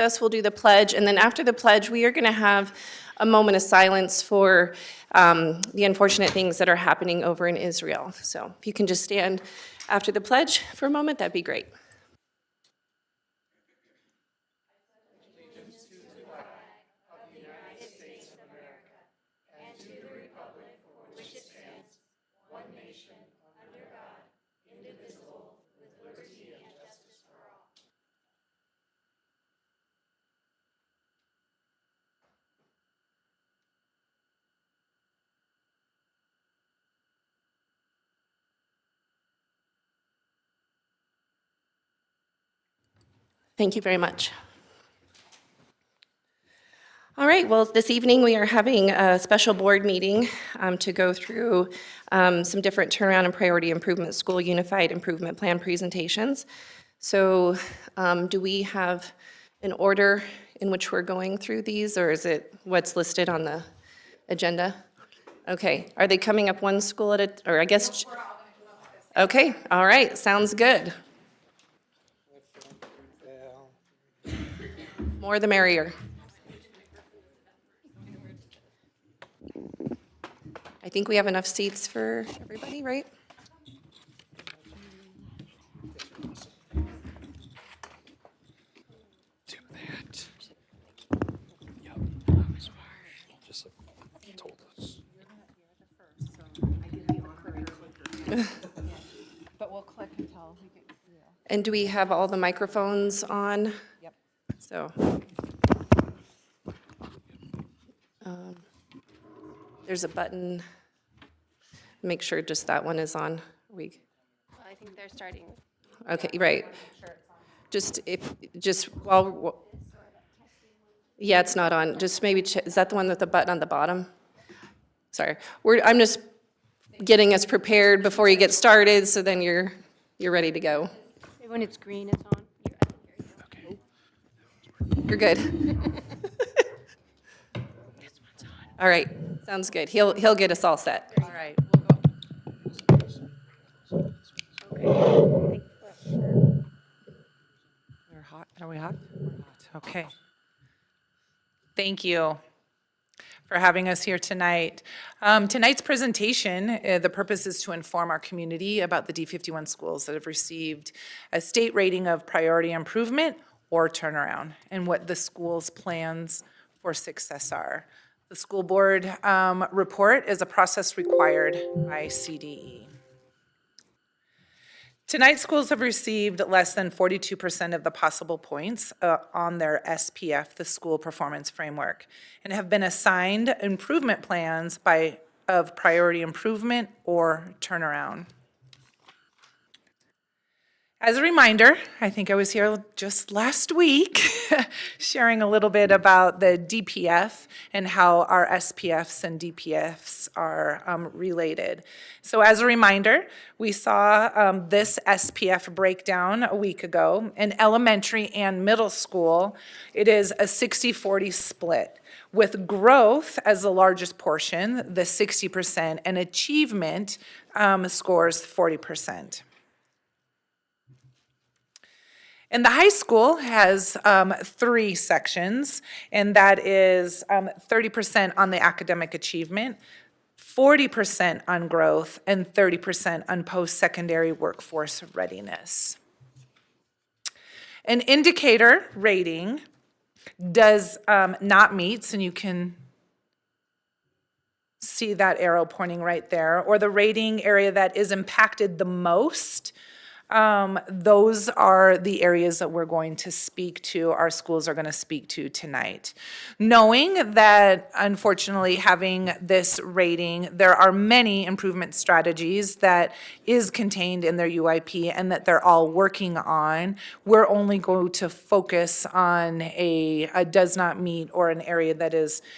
We'll do the pledge, and then after the pledge, we are going to have a moment of silence for the unfortunate things that are happening over in Israel. So if you can just stand after the pledge for a moment, that'd be great. Thank you very much. All right, well, this evening we are having a special board meeting to go through some different turnaround and priority improvement school unified improvement plan presentations. So do we have an order in which we're going through these, or is it what's listed on the agenda? Okay, are they coming up one school at a, or I guess? Okay, all right, sounds good. More the merrier. I think we have enough seats for everybody, right? Do that. Yep. Just told us. But we'll click until we get, And do we have all the microphones on? Yep. So. There's a button. Make sure just that one is on. I think they're starting. Okay, right. Just yeah, it's not on. Just maybe, is that the one with the button on the bottom? Sorry. I'm just getting us prepared before you get started, so then you're ready to go. When it's green, it's on. Okay. You're good. All right, sounds good. He'll get us all set. all right, we'll go. We're hot, are we hot? We're hot, okay. Thank you for having us here tonight. Tonight's presentation, the purpose is to inform our community about the D51 schools that have received a state rating of priority improvement or turnaround, and what the school's plans for success are. The school board report is a process required by CDE. Tonight, schools have received less than 42% of the possible points on their SPF, the School Performance Framework, and have been assigned improvement plans of priority improvement or turnaround. As a reminder, I think I was here just last week sharing a little bit about the DPF and how our SPFs and DPFs are related. So as a reminder, we saw this SPF breakdown a week ago. In elementary and middle school, it is a 60-40 split, with growth as the largest portion, the 60%, and achievement scores 40%. And the high school has 3 sections, and that is 30% on the academic achievement, 40% on growth, and 30% on post-secondary workforce readiness. An indicator rating does not meet, and you can see that arrow pointing right there, or the rating area that is impacted the most. Those are the areas that we're going to speak to, our schools are going to speak to tonight. Knowing that, unfortunately, having this rating, there are many improvement strategies that is contained in their UIP and that they're all working on, we're only going to focus on a does not meet or an area that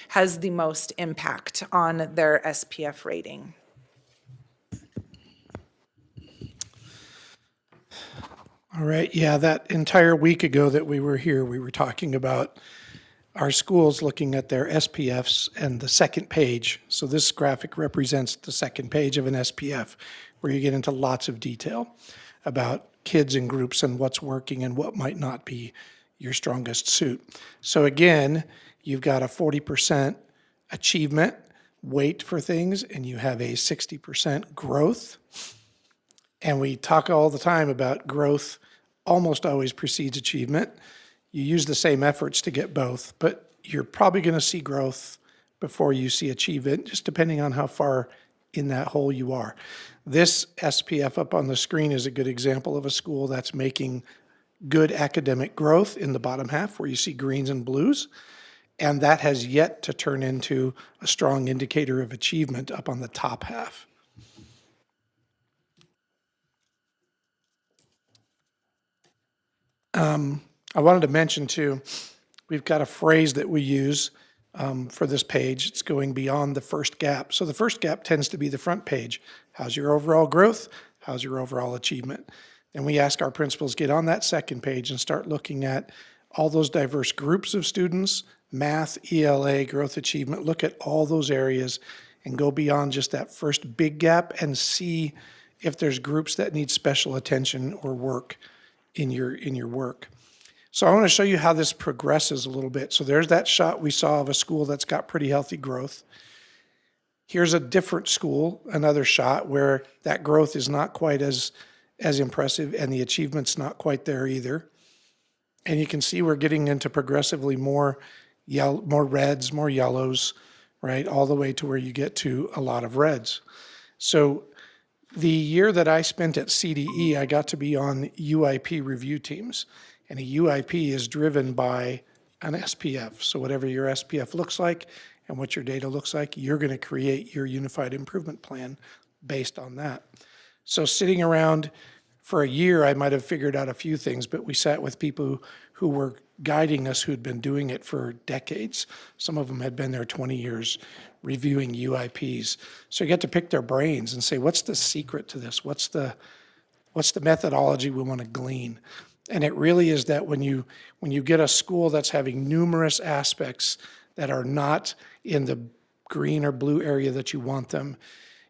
has the most impact on their SPF rating. All right, yeah, that entire week ago that we were here, we were talking about our schools looking at their SPFs and the second page. So this graphic represents the second page of an SPF, where you get into lots of detail about kids and groups and what's working and what might not be your strongest suit. So again, you've got a 40% achievement weight for things, and you have a 60% growth. And we talk all the time about growth almost always precedes achievement. You use the same efforts to get both, but you're probably going to see growth before you see achievement, just depending on how far in that hole you are. This SPF up on the screen is a good example of a school that's making good academic growth in the bottom half where you see greens and blues. And that has yet to turn into a strong indicator of achievement up on the top half. I wanted to mention too, we've got a phrase that we use for this page. It's going beyond the first gap. So the first gap tends to be the front page. How's your overall growth? How's your overall achievement? And we ask our principals, get on that second page and start looking at all those diverse groups of students, math, ELA, growth achievement, look at all those areas and go beyond just that first big gap and see if there's groups that need special attention or work in your work. So I want to show you how this progresses a little bit. So there's that shot we saw of a school that's got pretty healthy growth. Here's a different school, another shot where that growth is not quite as impressive and the achievement's not quite there either. And you can see we're getting into progressively more reds, more yellows, right? All the way to where you get to a lot of reds. So the year that I spent at CDE, I got to be on UIP review teams. And a UIP is driven by an SPF. So whatever your SPF looks like and what your data looks like, you're going to create your unified improvement plan based on that. So sitting around for a year, I might have figured out a few things, but we sat with people who were guiding us who'd been doing it for decades. Some of them had been there 20 years reviewing UIPs. So you get to pick their brains and say, what's the secret to this? What's the methodology we want to glean? And it really is that when you get a school that's having numerous aspects that are not in the green or blue area that you want them,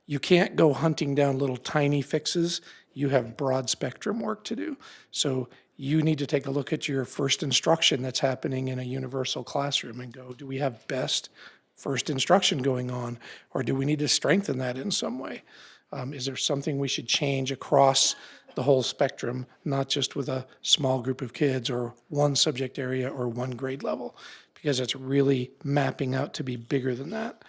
you can't go hunting down little tiny fixes. You have broad spectrum work to do. So you need to take a look at your first instruction that's happening in a universal classroom and go, do we have best first instruction going on? Or do we need to strengthen that in some way? Is there something we should change across the whole spectrum, not just with a small group of kids or one subject area or one grade level? Because it's really mapping out to be bigger than that.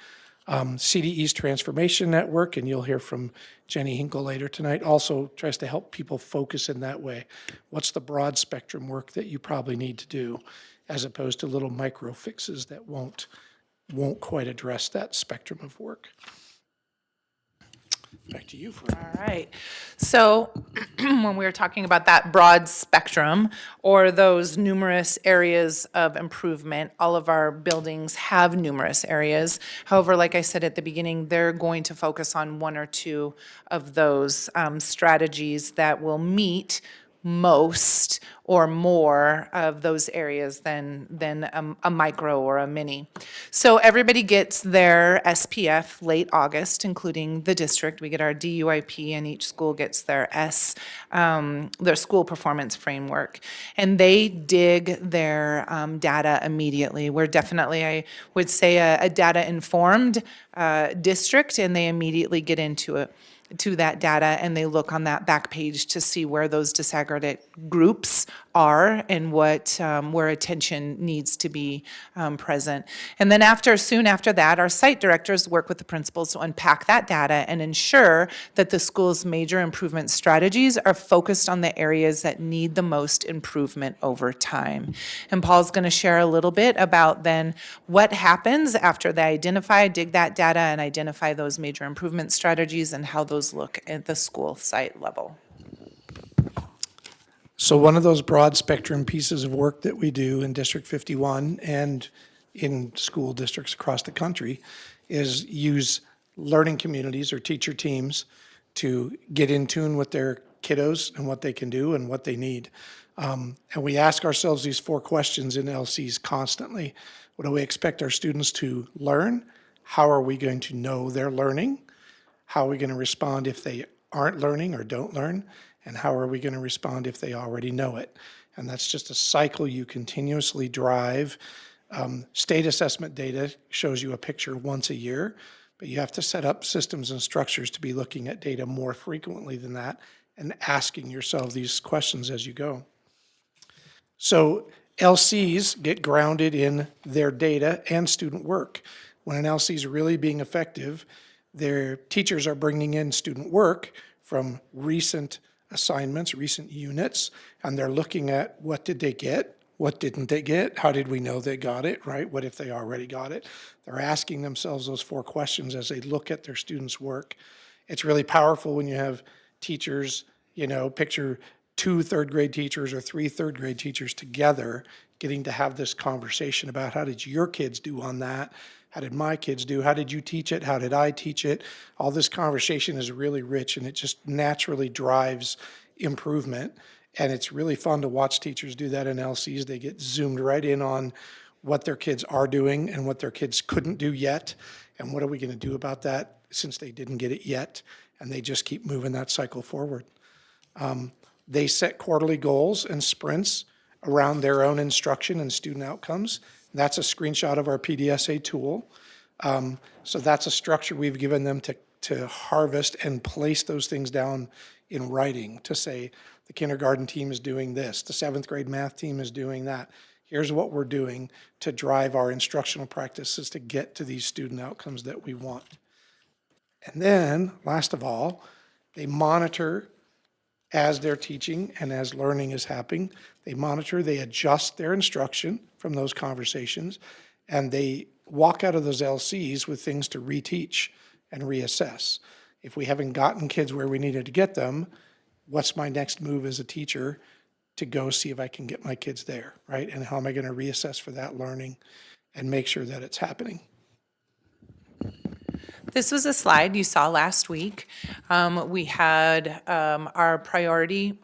CDE's Transformation Network, and you'll hear from Jenny Hinkle later tonight, also tries to help people focus in that way. What's the broad spectrum work that you probably need to do, as opposed to little micro fixes that won't quite address that spectrum of work. Back to you, Fran. All right. So when we were talking about that broad spectrum or those numerous areas of improvement, all of our buildings have numerous areas. However, like I said at the beginning, they're going to focus on one or two of those strategies that will meet most or more of those areas than a micro or a mini. So everybody gets their SPF late August, including the district. We get our DUIP, and each school gets their their school performance framework. And they dig their data immediately. We're definitely, I would say, a data-informed district, and they immediately get into it. To that data, and they look on that back page to see where those disaggregate groups are and what where attention needs to be present. And then soon after that, our site directors work with the principals to unpack that data and ensure that the school's major improvement strategies are focused on the areas that need the most improvement over time. And Paul's going to share a little bit about then what happens after they dig that data and identify those major improvement strategies and how those look at the school site level. So one of those broad spectrum pieces of work that we do in District 51 and in school districts across the country is use learning communities or teacher teams to get in tune with their kiddos and what they can do and what they need. And we ask ourselves these 4 questions in LCs constantly. What do we expect our students to learn? How are we going to know they're learning? How are we going to respond if they aren't learning or don't learn? And how are we going to respond if they already know it? And that's just a cycle you continuously drive. State assessment data shows you a picture once a year, but you have to set up systems and structures to be looking at data more frequently than that and asking yourself these questions as you go. So LCs get grounded in their data and student work. When an LC is really being effective, their teachers are bringing in student work from recent assignments, recent units, and they're looking at what did they get, what didn't they get, how did we know they got it, right? What if they already got it? They're asking themselves those 4 questions as they look at their students' work. It's really powerful when you have teachers, picture 2 third-grade teachers or 3 third-grade teachers together getting to have this conversation about how did your kids do on that? How did my kids do? How did you teach it? How did I teach it? All this conversation is really rich, and it just naturally drives improvement. And it's really fun to watch teachers do that in LCs. They get zoomed right in on what their kids are doing and what their kids couldn't do yet. And what are we going to do about that since they didn't get it yet? And they just keep moving that cycle forward. They set quarterly goals and sprints around their own instruction and student outcomes. That's a screenshot of our PDSA tool. So that's a structure we've given them to harvest and place those things down in writing to say, the kindergarten team is doing this, the 7th grade math team is doing that. Here's what we're doing to drive our instructional practices to get to these student outcomes that we want. And then, last of all, they monitor as they're teaching and as learning is happening. They monitor, they adjust their instruction from those conversations, and they walk out of those LCs with things to reteach and reassess. If we haven't gotten kids where we needed to get them, what's my next move as a teacher to go see if I can get my kids there, right? And how am I going to reassess for that learning and make sure that it's happening? This was a slide you saw last week. We had our priority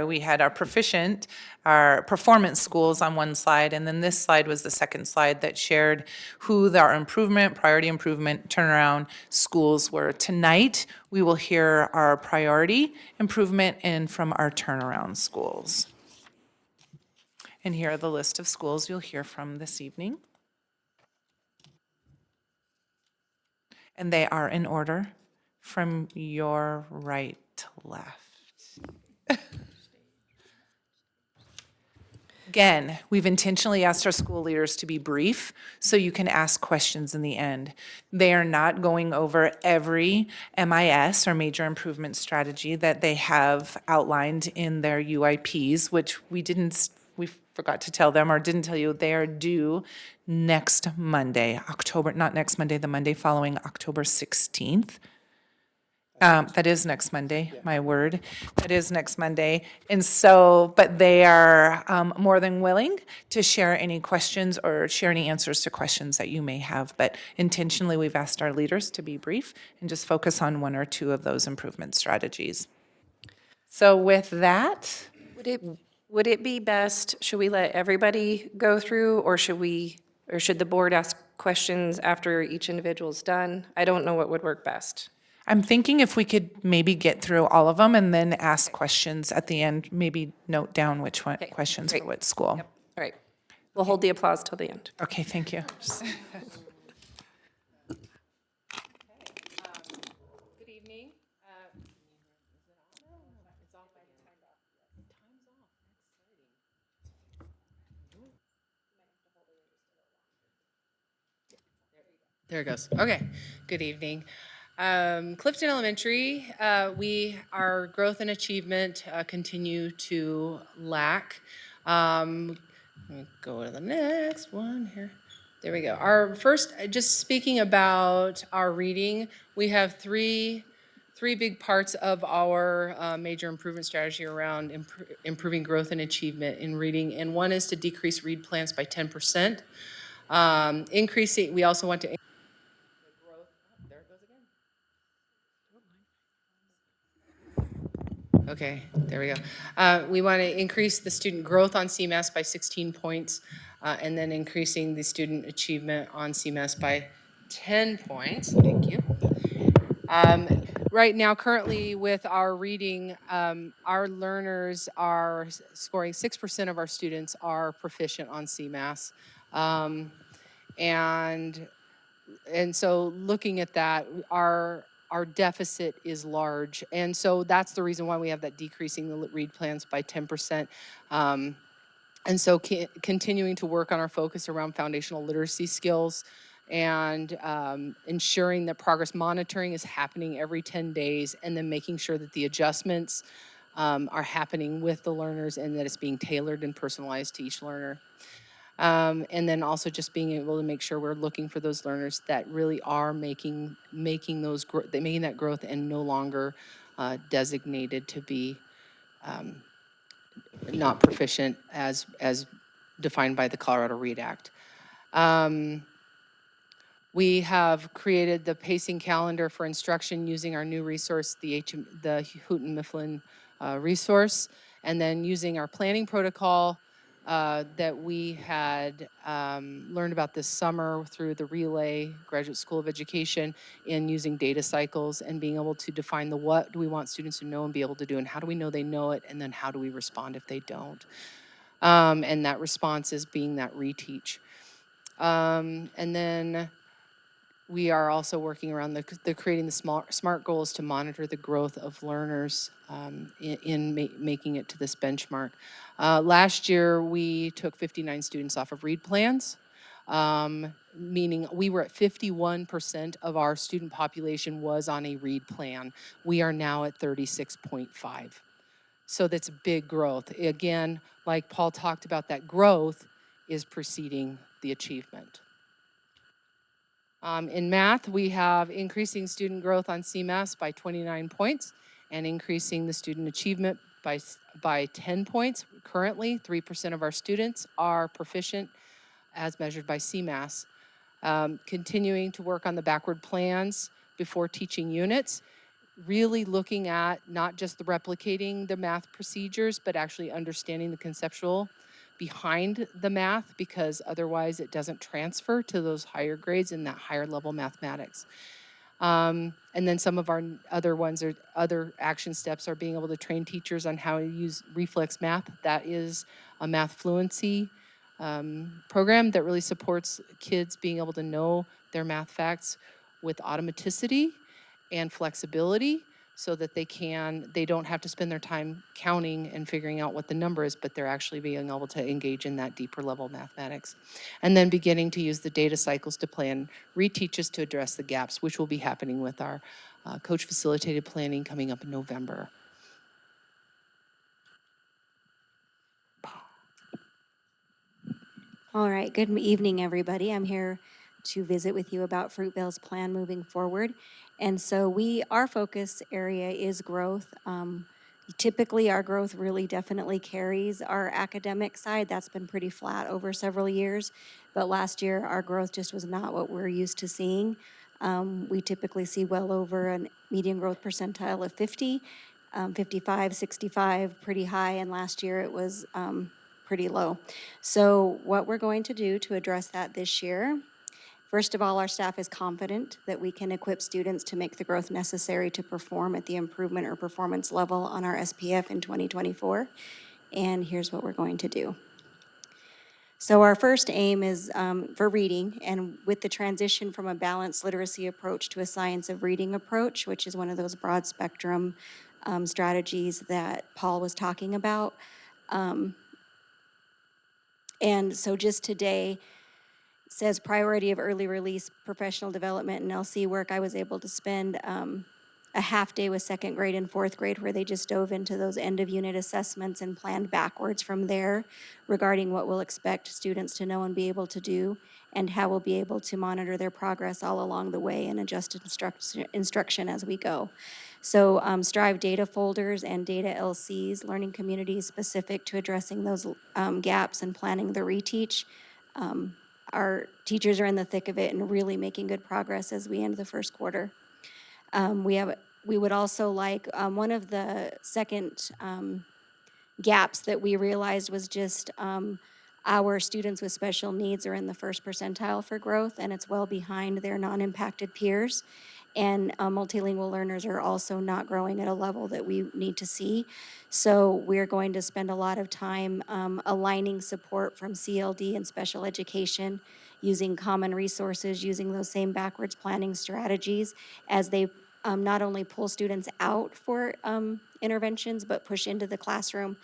we had our proficient, our performance schools on one slide, and then this slide was the second slide that shared who our improvement, priority improvement, turnaround schools were. Tonight, we will hear our priority improvement and from our turnaround schools. And here are the list of schools you'll hear from this evening. And they are in order from your right to left. Again, we've intentionally asked our school leaders to be brief so you can ask questions in the end. They are not going over every MIS or major improvement strategy that they have outlined in their UIPs, which we forgot to tell them or didn't tell you, they are due next Monday, not next Monday, the Monday following October 16th. That is next Monday, my word. That is next Monday. And so, but they are more than willing to share any questions or share any answers to questions that you may have. But intentionally, we've asked our leaders to be brief and just focus on 1 or 2 of those improvement strategies. So with that, Would it be best, should we let everybody go through, or should the board ask questions after each individual's done? I don't know what would work best. I'm thinking if we could maybe get through all of them and then ask questions at the end, maybe note down which one, questions for great. what school. All right. We'll hold the applause till the end. Okay, thank you. Good evening. There it goes. Okay. Good evening. Clifton Elementary, our growth and achievement continue to lack. Let me go to the next one here. There we go. Our first, just speaking about our reading, we have three big parts of our major improvement strategy around improving growth and achievement in reading, and one is to decrease read plans by 10%. Increasing, we also want to Okay, there we go. We want to increase the student growth on CMAS by 16 points, and then increasing the student achievement on CMAS by 10 points. Thank you. right now, currently with our reading, our learners are scoring 6% of our students are proficient on CMAS. Um, and so looking at that, our deficit is large. And so that's the reason why we have that decreasing the read plans by 10%. And so continuing to work on our focus around foundational literacy skills and ensuring that progress monitoring is happening every 10 days, and then making sure that the adjustments are happening with the learners and that it's being tailored and personalized to each learner. And then also just being able to make sure we're looking for those learners that really are making that growth and no longer designated to be not proficient as defined by the Colorado Read Act. We have created the pacing calendar for instruction using our new resource, the Houghton Mifflin resource, and then using our planning protocol that we had learned about this summer through the Relay Graduate School of Education, in using data cycles and being able to define the what do we want students to know and be able to do, and how do we know they know it, and then how do we respond if they don't. And that response is being that reteach. And then we are also working around the creating the SMART goals to monitor the growth of learners in making it to this benchmark. Last year, we took 59 students off of read plans, meaning we were at 51% of our student population was on a read plan. We are now at 36.5. So that's big growth. Again, like Paul talked about, that growth is preceding the achievement. In math, we have increasing student growth on CMAS by 29 points and increasing the student achievement by 10 points. Currently, 3% of our students are proficient as measured by CMAS. Continuing to work on the backward plans before teaching units, really looking at not just the replicating the math procedures, but actually understanding the conceptual behind the math, because otherwise it doesn't transfer to those higher grades in that higher level mathematics. And then some of our other action steps are being able to train teachers on how to use reflex math. That is a math fluency program that really supports kids being able to know their math facts with automaticity and flexibility, so that they don't have to spend their time counting and figuring out what the number is, but they're actually being able to engage in that deeper level mathematics. And then beginning to use the data cycles to plan reteaches to address the gaps, which will be happening with our coach facilitated planning coming up in November. All right, good evening, everybody. I'm here to visit with you about Fruitvale's plan moving forward. And so our focus area is growth. Typically, our growth really definitely carries our academic side. That's been pretty flat over several years. But last year, our growth just was not what we're used to seeing. We typically see well over a median growth percentile of 50, 55, 65, pretty high. And last year, it was pretty low. So what we're going to do to address that this year, first of all, our staff is confident that we can equip students to make the growth necessary to perform at the improvement or performance level on our SPF in 2024. And here's what we're going to do. So our first aim is for reading, and with the transition from a balanced literacy approach to a science of reading approach, which is one of those broad spectrum strategies that Paul was talking about. And so just today says priority of early release professional development and LC work. I was able to spend a half day with second grade and fourth grade where they just dove into those end of unit assessments and planned backwards from there regarding what we'll expect students to know and be able to do, and how we'll be able to monitor their progress all along the way and adjust instruction as we go. So Strive data folders and data LCs, learning communities specific to addressing those gaps and planning the reteach. Our teachers are in the thick of it and really making good progress as we end the first quarter. We would also like, one of the second gaps that we realized was just our students with special needs are in the first percentile for growth, and it's well behind their non-impacted peers. and multilingual learners are also not growing at a level that we need to see. So we're going to spend a lot of time aligning support from CLD and special education, using common resources, using those same backwards planning strategies as they not only pull students out for interventions, but push into the classroom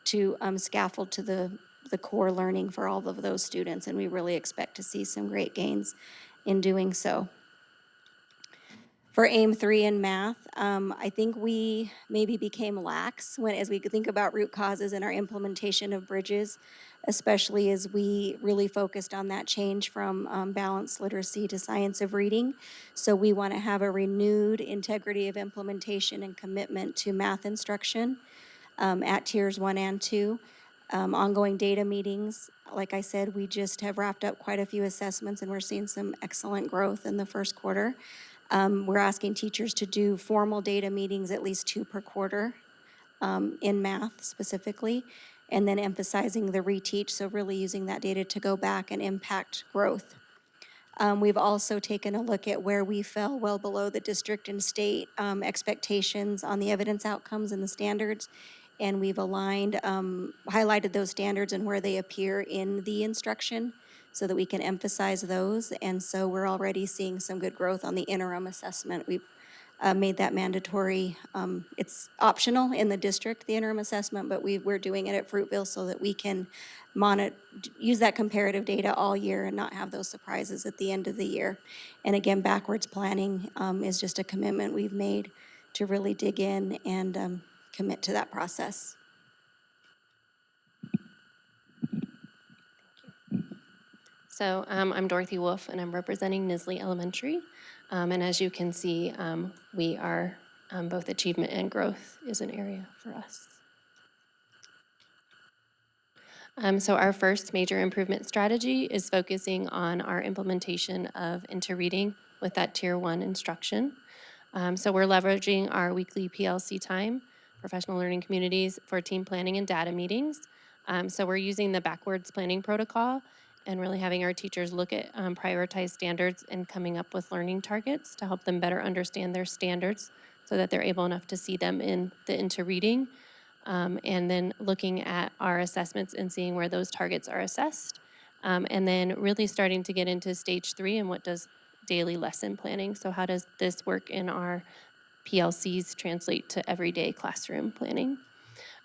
to scaffold to the core learning for all of those students. And we really expect to see some great gains in doing so. For AIM 3 in math, I think we maybe became lax as we think about root causes in our implementation of bridges, especially as we really focused on that change from balanced literacy to science of reading. So we want to have a renewed integrity of implementation and commitment to math instruction at tiers 1 and 2. Ongoing data meetings, like I said, we just have wrapped up quite a few assessments and we're seeing some excellent growth in the first quarter. We're asking teachers to do formal data meetings, at least 2 per quarter, in math specifically, and then emphasizing the reteach, so really using that data to go back and impact growth. We've also taken a look at where we fell well below the district and state expectations on the evidence outcomes and the standards, and we've aligned, highlighted those standards and where they appear in the instruction, so that we can emphasize those. And so we're already seeing some good growth on the interim assessment. We've made that mandatory. It's optional in the district, the interim assessment, but we're doing it at Fruitville so that we can use that comparative data all year and not have those surprises at the end of the year. And again, backwards planning is just a commitment we've made to really dig in and commit to that process. So I'm Dorothy Wolf, and I'm representing Nisley Elementary. And as you can see, we are both achievement and growth is an area for us. So our first major improvement strategy is focusing on our implementation of interreading with that Tier 1 instruction. So we're leveraging our weekly PLC time, professional learning communities, for team planning and data meetings. So we're using the backwards planning protocol and really having our teachers look at prioritized standards and coming up with learning targets to help them better understand their standards so that they're able enough to see them in the interreading. And then looking at our assessments and seeing where those targets are assessed. And then really starting to get into stage 3 and what does daily lesson planning. So how does this work in our PLCs translate to everyday classroom planning?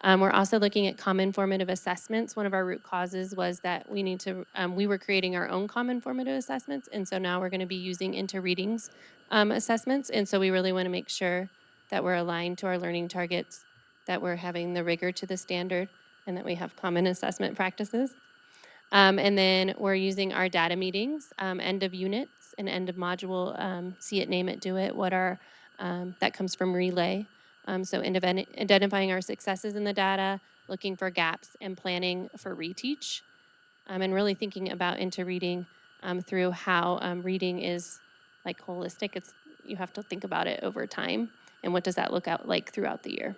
We're also looking at common formative assessments. One of our root causes was that we were creating our own common formative assessments, and so now we're going to be using interreadings assessments, and so we really want to make sure that we're aligned to our learning targets, that we're having the rigor to the standard, and that we have common assessment practices. And then we're using our data meetings, end of units and end of module, see it, name it, do it, that comes from Relay. So identifying our successes in the data, looking for gaps, and planning for reteach, and really thinking about interreading through how reading is like holistic. You have to think about it over time, and what does that look out like throughout the year.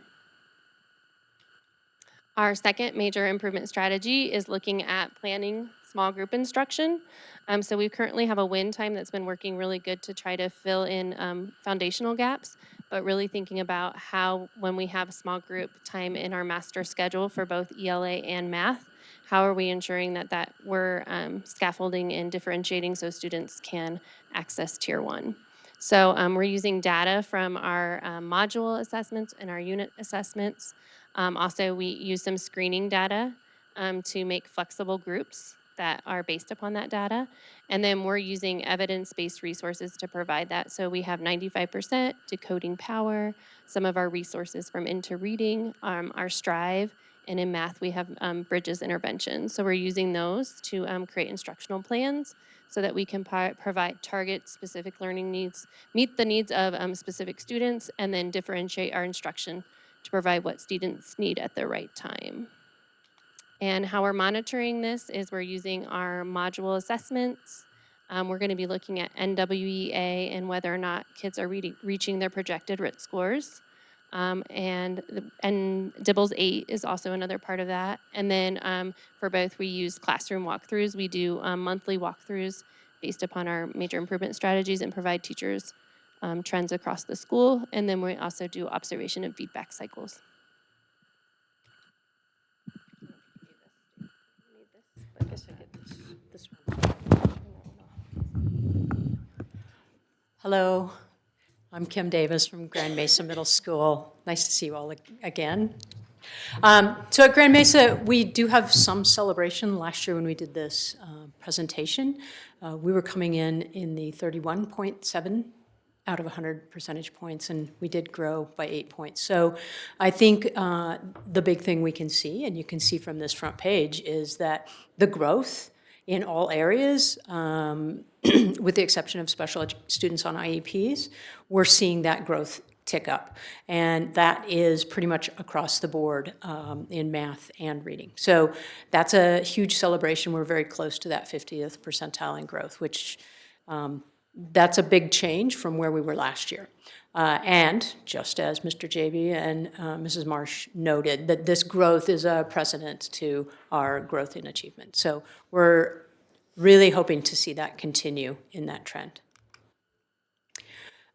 Our second major improvement strategy is looking at planning small group instruction. So we currently have a WIN time that's been working really good to try to fill in foundational gaps, but really thinking about how, when we have small group time in our master schedule for both ELA and math, how are we ensuring that we're scaffolding and differentiating so students can access Tier 1. So we're using data from our module assessments and our unit assessments. Also, we use some screening data to make flexible groups that are based upon that data. And then we're using evidence-based resources to provide that. So we have 95% Decoding Power, some of our resources from Interreading, our Strive, and in math we have Bridges Intervention. So we're using those to create instructional plans so that we can provide target-specific learning needs, meet the needs of specific students, and then differentiate our instruction to provide what students need at the right time. And how we're monitoring this is we're using our module assessments. We're going to be looking at NWEA and whether or not kids are reaching their projected RIT scores. And DIBELS 8 is also another part of that. And then for both, we use classroom walkthroughs. We do monthly walkthroughs based upon our major improvement strategies and provide teachers trends across the school, and then we also do observation and feedback cycles. Hello, I'm Kim Davis from Grand Mesa Middle School. Nice to see you all again. So at Grand Mesa, we do have some celebration. Last year when we did this presentation, we were coming in the 31.7 out of 100 percentage points, and we did grow by 8 points. So I think the big thing we can see, and you can see from this front page, is that the growth in all areas, with the exception of special students on IEPs, we're seeing that growth tick up. And that is pretty much across the board in math and reading. So that's a huge celebration. We're very close to that 50th percentile in growth, which that's a big change from where we were last year. And just as Mr. JB and Mrs. Marsh noted, that this growth is a precedent to our growth in achievement. So we're really hoping to see that continue in that trend.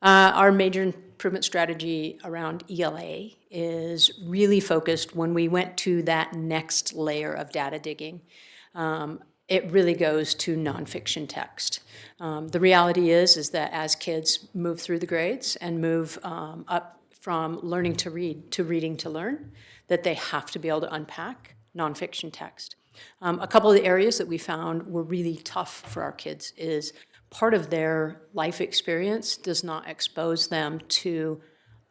Our major improvement strategy around ELA is really focused when we went to that next layer of data digging. It really goes to nonfiction text. The reality is that as kids move through the grades and move up from learning to read to reading to learn, that they have to be able to unpack nonfiction text. A couple of the areas that we found were really tough for our kids is part of their life experience does not expose them to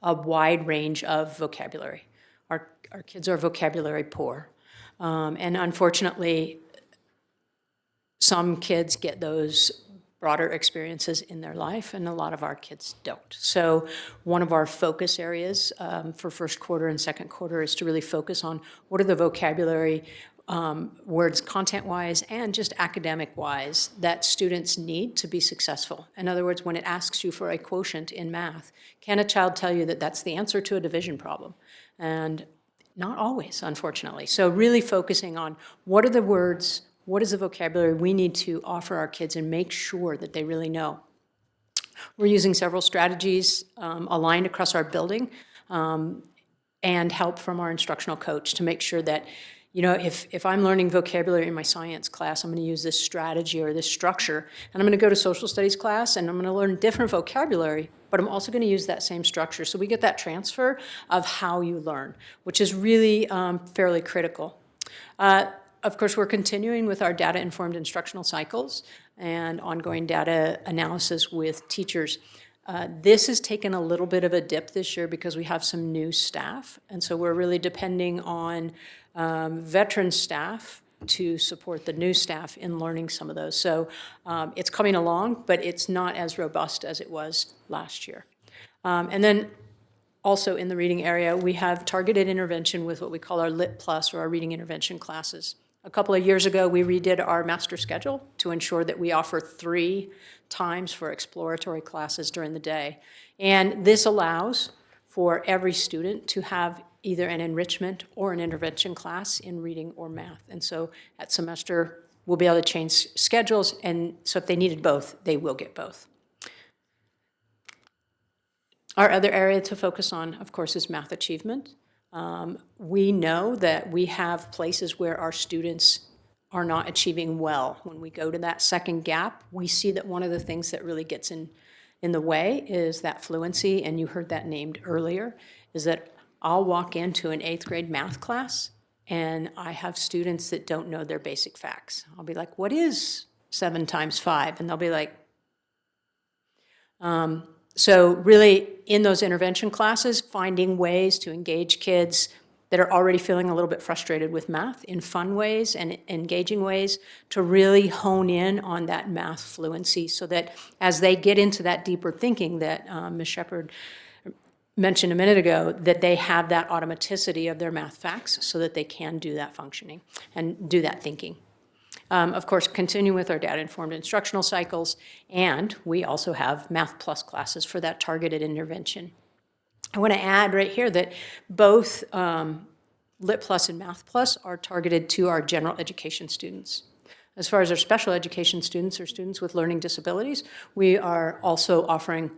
a wide range of vocabulary. Our kids are vocabulary poor. And unfortunately, some kids get those broader experiences in their life, and a lot of our kids don't. So one of our focus areas for first quarter and second quarter is to really focus on what are the vocabulary words content-wise and just academic-wise that students need to be successful. In other words, when it asks you for a quotient in math, can a child tell you that that's the answer to a division problem? And not always, unfortunately. So really focusing on what are the words, what is the vocabulary we need to offer our kids and make sure that they really know. We're using several strategies aligned across our building and help from our instructional coach to make sure that, you know, if I'm learning vocabulary in my science class, I'm going to use this strategy or this structure, and I'm going to go to social studies class and I'm going to learn different vocabulary, but I'm also going to use that same structure. So we get that transfer of how you learn, which is really fairly critical. Of course, we're continuing with our data-informed instructional cycles and ongoing data analysis with teachers. This has taken a little bit of a dip this year because we have some new staff, and so we're really depending on veteran staff to support the new staff in learning some of those. So it's coming along, but it's not as robust as it was last year. And then also in the reading area, we have targeted intervention with what we call our Lit Plus, or our reading intervention classes. A couple of years ago, we redid our master schedule to ensure that we offer 3 times for exploratory classes during the day. And this allows for every student to have either an enrichment or an intervention class in reading or math. And so at semester, we'll be able to change schedules, and so if they needed both, they will get both. Our other area to focus on, of course, is math achievement. We know that we have places where our students are not achieving well. When we go to that second gap, we see that one of the things that really gets in the way is that fluency, and you heard that named earlier, is that I'll walk into an 8th grade math class and I have students that don't know their basic facts. I'll be like, what is 7 times 5? And they'll be like, So really, in those intervention classes, finding ways to engage kids that are already feeling a little bit frustrated with math in fun ways and engaging ways to really hone in on that math fluency so that as they get into that deeper thinking that Ms. Shepard mentioned a minute ago, that they have that automaticity of their math facts so that they can do that functioning and do that thinking. Of course, continue with our data-informed instructional cycles, and we also have Math Plus classes for that targeted intervention. I want to add right here that both Lit Plus and Math Plus are targeted to our general education students. As far as our special education students or students with learning disabilities, we are also offering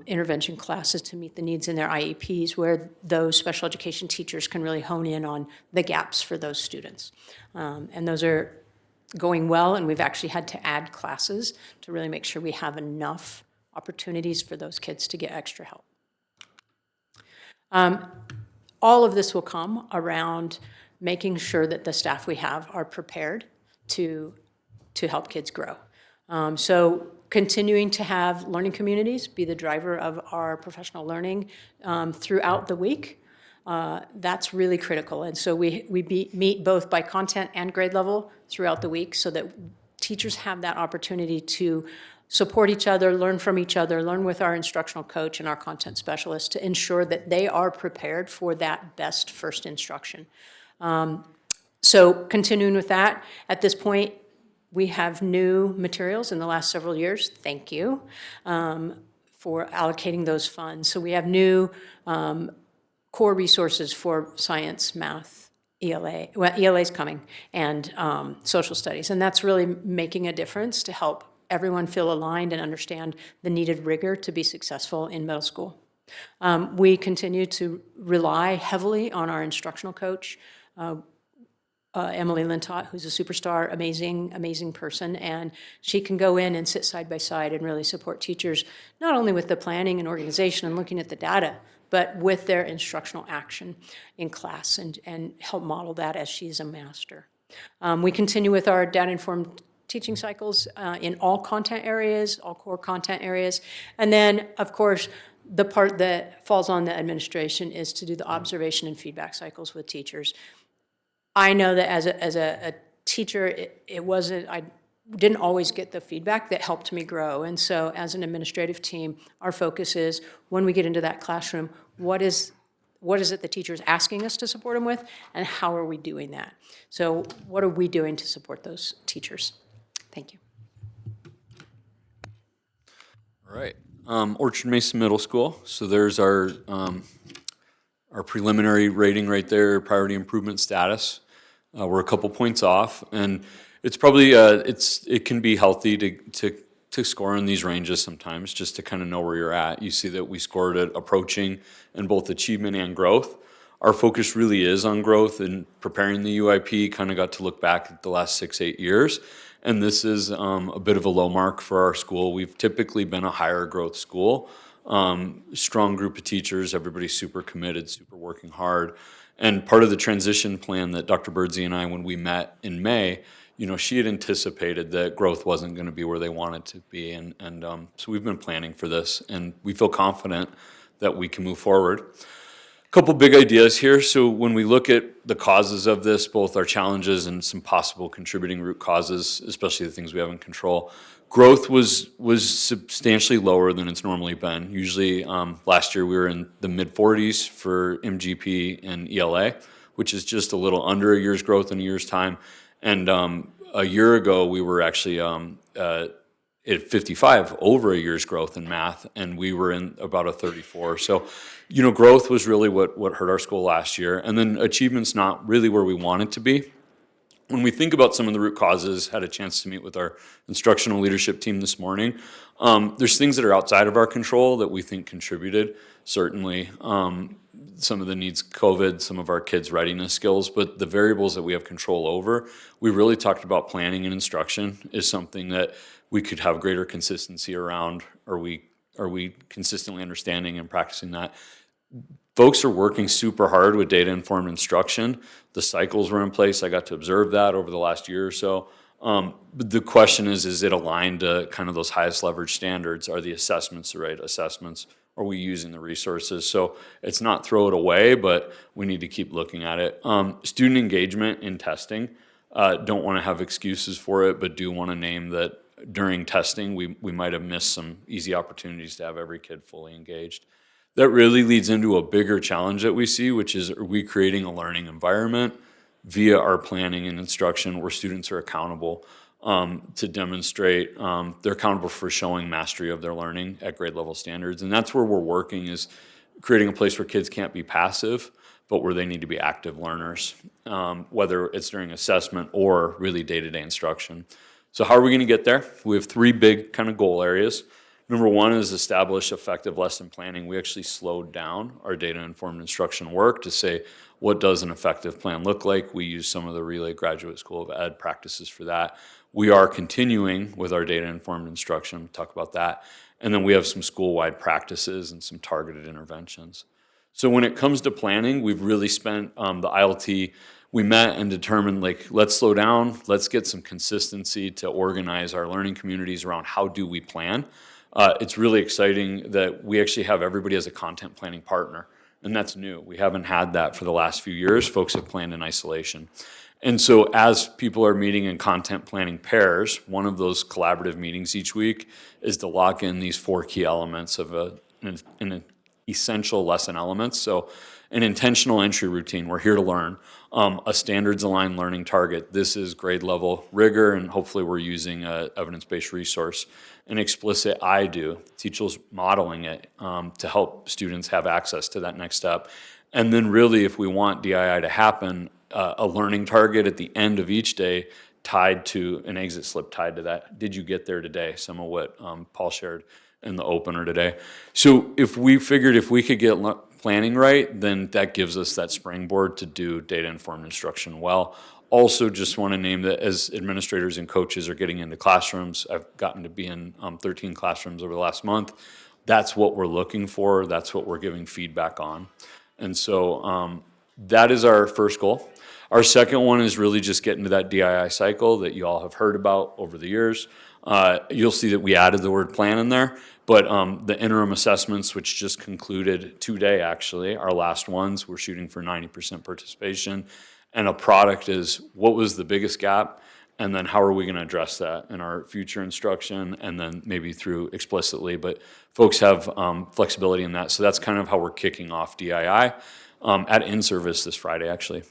intervention classes to meet the needs in their IEPs, where those special education teachers can really hone in on the gaps for those students. And those are going well, and we've actually had to add classes to really make sure we have enough opportunities for those kids to get extra help. All of this will come around making sure that the staff we have are prepared to help kids grow. So continuing to have learning communities be the driver of our professional learning throughout the week, that's really critical. And so we meet both by content and grade level throughout the week so that teachers have that opportunity to support each other, learn from each other, learn with our instructional coach and our content specialist to ensure that they are prepared for that best first instruction. So continuing with that, at this point, we have new materials in the last several years. Thank you for allocating those funds. So we have new core resources for science, math, ELA. Well, ELA is coming, and social studies. And that's really making a difference to help everyone feel aligned and understand the needed rigor to be successful in middle school. We continue to rely heavily on our instructional coach, Emily Lintott, who's a superstar, amazing person, and she can go in and sit side by side and really support teachers, not only with the planning and organization and looking at the data, but with their instructional action in class and help model that as she's a master. We continue with our data-informed teaching cycles in all content areas, all core content areas. And then, of course, the part that falls on the administration is to do the observation and feedback cycles with teachers. I know that as a teacher, it wasn't, I didn't always get the feedback that helped me grow. And so as an administrative team, our focus is when we get into that classroom, what is it the teacher is asking us to support them with, and how are we doing that? So what are we doing to support those teachers? Thank you. All right, Orchard Mesa Middle School. So there's our preliminary rating right there, priority improvement status. We're a couple points off, and it's probably it can be healthy to score in these ranges sometimes, just to kind of know where you're at. You see that we scored at approaching in both achievement and growth. Our focus really is on growth, and preparing the UIP kind of got to look back at the last 6-8 years. And this is a bit of a low mark for our school. We've typically been a higher growth school. Strong group of teachers, everybody's super committed, super working hard. And part of the transition plan that Dr. Birdsey and I, when we met in May, she had anticipated that growth wasn't going to be where they wanted to be. And so we've been planning for this, and we feel confident that we can move forward. Couple big ideas here. So when we look at the causes of this, both our challenges and some possible contributing root causes, especially the things we have in control, growth was substantially lower than it's normally been. Usually last year we were in the mid-40s for MGP and ELA, which is just a little under a year's growth in a year's time. And a year ago we were actually at 55, over a year's growth in math, and we were in about a 34. So, growth was really what hurt our school last year. And then achievement's not really where we want it to be. When we think about some of the root causes, had a chance to meet with our instructional leadership team this morning, there's things that are outside of our control that we think contributed, certainly. Some of the needs, COVID, some of our kids' readiness skills, but the variables that we have control over, we really talked about planning and instruction is something that we could have greater consistency around. Are we consistently understanding and practicing that? Folks are working super hard with data-informed instruction. The cycles were in place. I got to observe that over the last year or so. But the question is it aligned to kind of those highest leverage standards? Are the assessments the right assessments? Are we using the resources? So it's not throw it away, but we need to keep looking at it. Student engagement in testing, don't want to have excuses for it, but do want to name that during testing, we might have missed some easy opportunities to have every kid fully engaged. That really leads into a bigger challenge that we see, which is, are we creating a learning environment via our planning and instruction where students are accountable to demonstrate, they're accountable for showing mastery of their learning at grade level standards. And that's where we're working, is creating a place where kids can't be passive, but where they need to be active learners, whether it's during assessment or really day-to-day instruction. So how are we going to get there? We have 3 big kind of goal areas. Number one is establish effective lesson planning. We actually slowed down our data-informed instruction work to say, what does an effective plan look like? We use some of the Relay Graduate School of Ed practices for that. We are continuing with our data-informed instruction, talk about that. And then we have some school-wide practices and some targeted interventions. So when it comes to planning, we've really spent the ILT, we met and determined, like, let's slow down, let's get some consistency to organize our learning communities around how do we plan. It's really exciting that we actually have everybody as a content planning partner, and that's new. We haven't had that for the last few years. Folks have planned in isolation. And so as people are meeting in content planning pairs, one of those collaborative meetings each week is to lock in these 4 key elements of an essential lesson elements. So an intentional entry routine, we're here to learn. A standards-aligned learning target, this is grade level rigor, and hopefully we're using an evidence-based resource. An explicit I do, teachers modeling it to help students have access to that next step. And then really, if we want DII to happen, a learning target at the end of each day tied to an exit slip tied to that. Did you get there today? Some of what Paul shared in the opener today. So if we figured if we could get planning right, then that gives us that springboard to do data-informed instruction well. Also, just want to name that as administrators and coaches are getting into classrooms, I've gotten to be in 13 classrooms over the last month. That's what we're looking for. That's what we're giving feedback on. And so that is our first goal. Our second one is really just getting to that DII cycle that you all have heard about over the years. You'll see that we added the word plan in there, but the interim assessments, which just concluded today actually, our last ones, we're shooting for 90% participation. And a product is, what was the biggest gap? And then how are we going to address that in our future instruction, and then maybe through explicitly, but folks have flexibility in that. So that's kind of how we're kicking off DII at in-service this Friday, actually.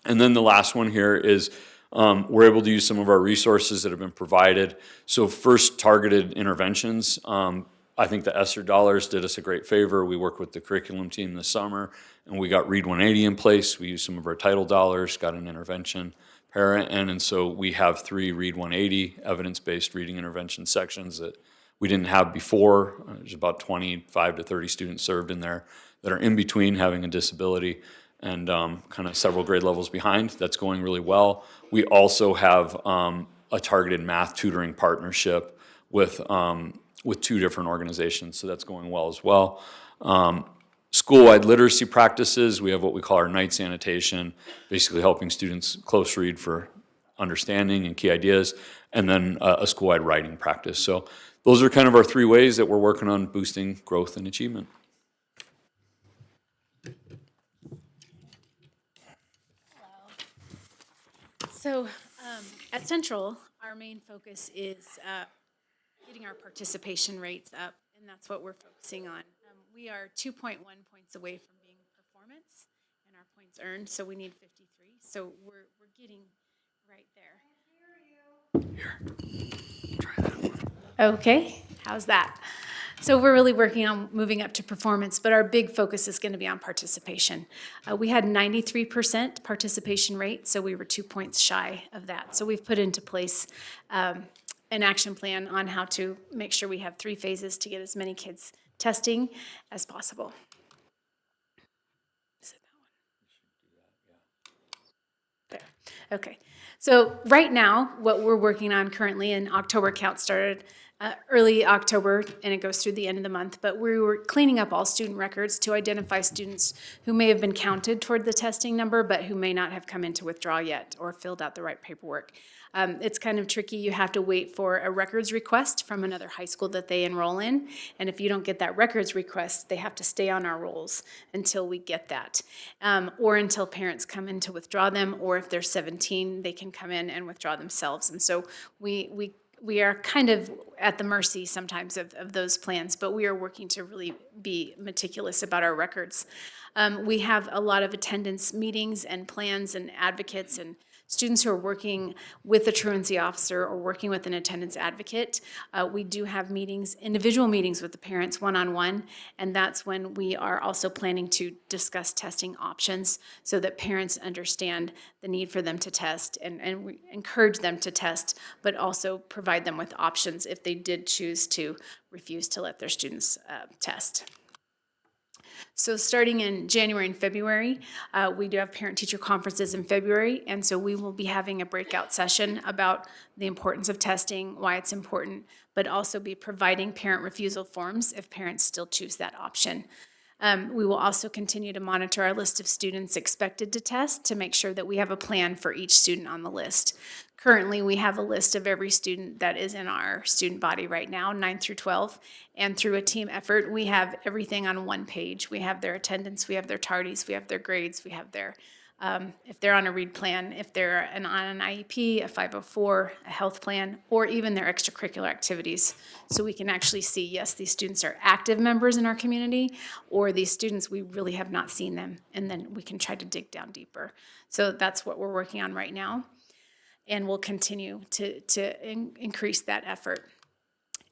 And then the last one here is we're able to use some of our resources that have been provided. So first, targeted interventions. I think the ESSER dollars did us a great favor. We worked with the curriculum team this summer, and we got Read 180 in place. We used some of our title dollars, got an intervention parent, and so we have 3 Read 180 evidence-based reading intervention sections that we didn't have before. There's about 25 to 30 students served in there that are in between having a disability and kind of several grade levels behind. That's going really well. We also have a targeted math tutoring partnership with 2 different organizations, so that's going well as well. School-wide literacy practices, we have what we call our night sanitation, basically helping students close read for understanding and key ideas, and then a school-wide writing practice. So those are kind of our 3 ways that we're working on boosting growth and achievement. So at Central, our main focus is getting our participation rates up, and that's what we're focusing on. We are 2.1 points away from being performance and our points earned, so we need 53. So we're getting right there. Okay, how's that? So we're really working on moving up to performance, but our big focus is going to be on participation. We had 93% participation rate, so we were 2 points shy of that. So we've put into place an action plan on how to make sure we have 3 phases to get as many kids testing as possible. Is it that one? There. Okay. So right now, what we're working on currently, and October count started early October, and it goes through the end of the month, but we were cleaning up all student records to identify students who may have been counted toward the testing number, but who may not have come in to withdraw yet or filled out the right paperwork. It's kind of tricky. You have to wait for a records request from another high school that they enroll in, and if you don't get that records request, they have to stay on our rolls until we get that, or until parents come in to withdraw them, or if they're 17, they can come in and withdraw themselves. And so we are kind of at the mercy sometimes of those plans, but we are working to really be meticulous about our records. We have a lot of attendance meetings and plans and advocates and students who are working with a truancy officer or working with an attendance advocate, we do have meetings, individual meetings with the parents one-on-one, and that's when we are also planning to discuss testing options so that parents understand the need for them to test, and we encourage them to test, but also provide them with options if they did choose to refuse to let their students test. So starting in January and February, we do have parent-teacher conferences in February, and so we will be having a breakout session about the importance of testing, why it's important, but also be providing parent refusal forms if parents still choose that option. We will also continue to monitor our list of students expected to test to make sure that we have a plan for each student on the list. Currently, we have a list of every student that is in our student body right now, 9 through 12, and through a team effort, we have everything on one page. We have their attendance, we have their tardies, we have their grades, we have their, if they're on a READ plan, if they're on an IEP, a 504, a health plan, or even their extracurricular activities. So we can actually see, yes, these students are active members in our community, or these students, we really have not seen them, and then we can try to dig down deeper. So that's what we're working on right now, and we'll continue to increase that effort.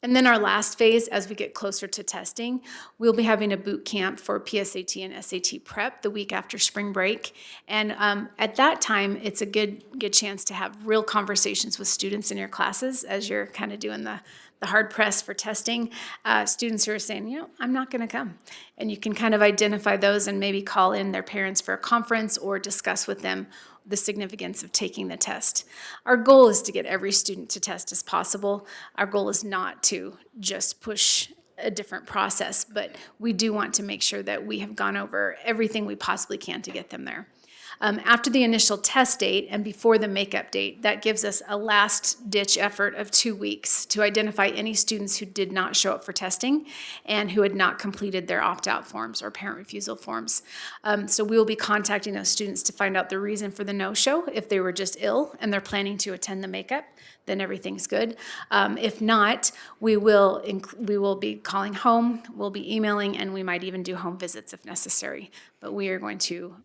And then our last phase, as we get closer to testing, we'll be having a boot camp for PSAT and SAT prep the week after spring break. And at that time, it's a good chance to have real conversations with students in your classes as you're kind of doing the hard press for testing. Students who are saying, you know, I'm not going to come. And you can kind of identify those and maybe call in their parents for a conference or discuss with them the significance of taking the test. Our goal is to get every student to test as possible. Our goal is not to just push a different process, but we do want to make sure that we have gone over everything we possibly can to get them there. After the initial test date and before the makeup date, that gives us a last-ditch effort of 2 weeks to identify any students who did not show up for testing and who had not completed their opt-out forms or parent refusal forms. So we will be contacting those students to find out the reason for the no-show. If they were just ill and they're planning to attend the makeup, then everything's good. If not, we will be calling home, we'll be emailing, and we might even do home visits if necessary. But we are going to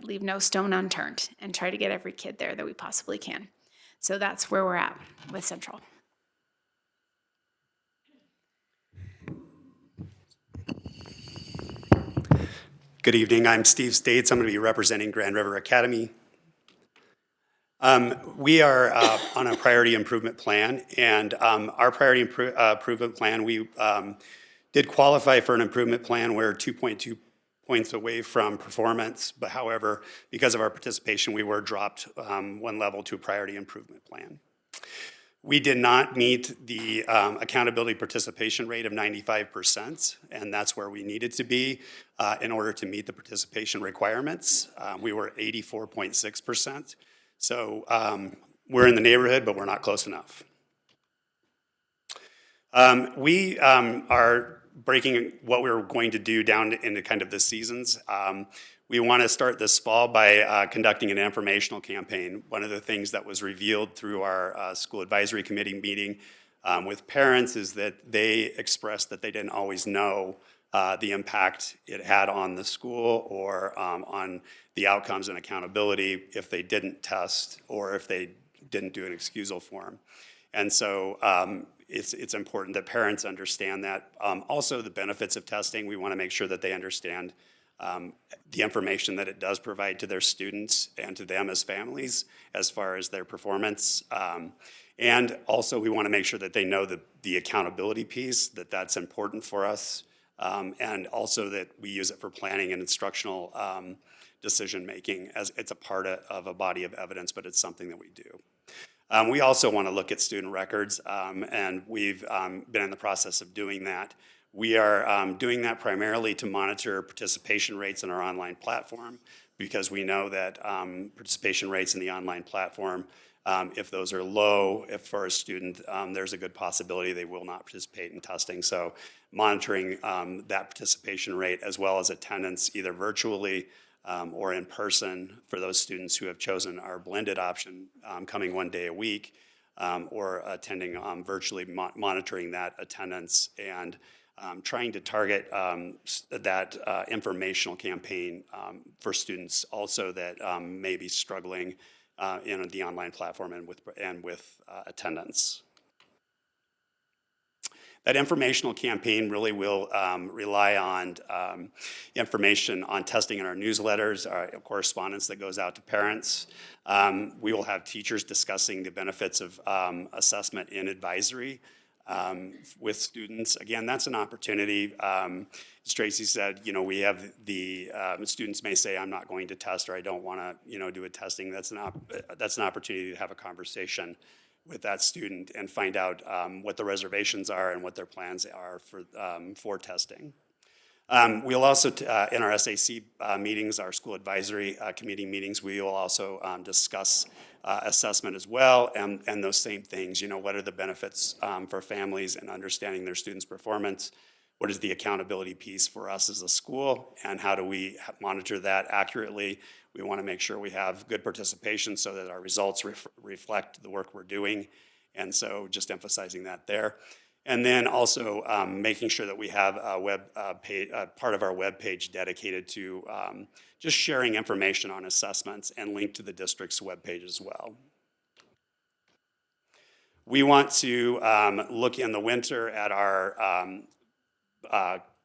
leave no stone unturned and try to get every kid there that we possibly can. So that's where we're at with Central. Good evening, I'm Steve States. I'm going to be representing Grand River Academy. We are on a priority improvement plan, and our priority improvement plan, we did qualify for an improvement plan where 2.2 points away from performance, but however, because of our participation, we were dropped one level to a priority improvement plan. We did not meet the accountability participation rate of 95%, and that's where we needed to be in order to meet the participation requirements. We were 84.6%. So we're in the neighborhood, but we're not close enough. We are breaking what we're going to do down into kind of the seasons. We want to start this fall by conducting an informational campaign. One of the things that was revealed through our school advisory committee meeting with parents is that they expressed that they didn't always know the impact it had on the school or on the outcomes and accountability if they didn't test or if they didn't do an excusal form. And so it's important that parents understand that. Also, the benefits of testing, we want to make sure that they understand the information that it does provide to their students and to them as families as far as their performance. And also, we want to make sure that they know the accountability piece, that's important for us. And also that we use it for planning and instructional decision-making as it's a part of a body of evidence, but it's something that we do. We also want to look at student records, and we've been in the process of doing that. We are doing that primarily to monitor participation rates in our online platform because we know that participation rates in the online platform, if those are low, if for a student, there's a good possibility they will not participate in testing. So monitoring that participation rate as well as attendance either virtually or in person for those students who have chosen our blended option, coming one day a week, or attending virtually, monitoring that attendance and trying to target that informational campaign for students also that may be struggling in the online platform and with attendance. That informational campaign really will rely on information on testing in our newsletters, our correspondence that goes out to parents. We will have teachers discussing the benefits of assessment in advisory with students. Again, that's an opportunity. As Tracy said, you know, we have the students may say, I'm not going to test, or I don't want to, you know, do a testing. That's an opportunity to have a conversation with that student and find out what the reservations are and what their plans are for testing. We'll also, in our SAC meetings, our school advisory committee meetings, we will also discuss assessment as well, and those same things. You know, what are the benefits for families and understanding their students' performance? What is the accountability piece for us as a school, and how do we monitor that accurately? We want to make sure we have good participation so that our results reflect the work we're doing, and so just emphasizing that there. And then also making sure that we have a part of our web page dedicated to just sharing information on assessments and linked to the district's web page as well. We want to look in the winter at our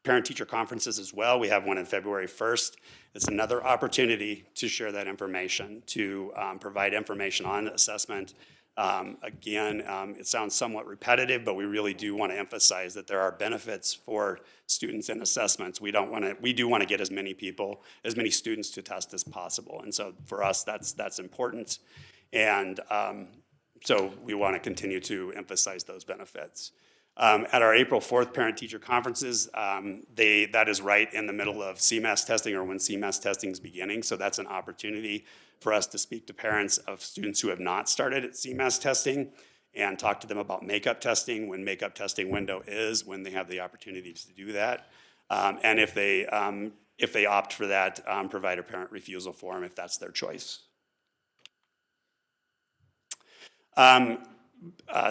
parent-teacher conferences as well. We have one on February 1st. It's another opportunity to share that information, to provide information on assessment. Again, it sounds somewhat repetitive, but we really do want to emphasize that there are benefits for students in assessments. We do want to get as many students to test as possible. And so for us, that's important. And so we want to continue to emphasize those benefits. At our April 4th parent-teacher conferences, that is right in the middle of CMAS testing, or when CMAS testing is beginning, so that's an opportunity for us to speak to parents of students who have not started at CMAS testing and talk to them about makeup testing, when makeup testing window is, when they have the opportunities to do that. And if they opt for that, provide a parent refusal form if that's their choice.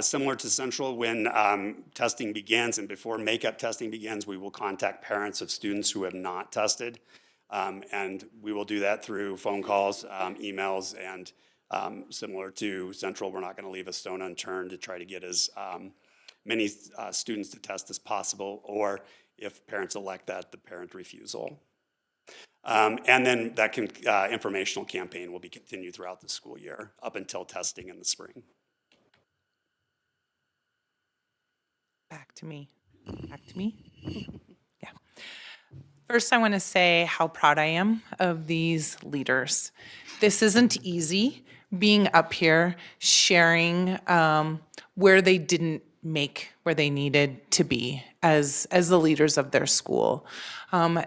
Similar to Central, when testing begins and before makeup testing begins, we will contact parents of students who have not tested. And we will do that through phone calls, emails, and similar to Central, we're not going to leave a stone unturned to try to get as many students to test as possible, or if parents elect that, the parent refusal. And then that informational campaign will be continued throughout the school year up until testing in the spring. Back to me. Yeah. First, I want to say how proud I am of these leaders. This isn't easy, being up here, sharing where they didn't make where they needed to be as the leaders of their school.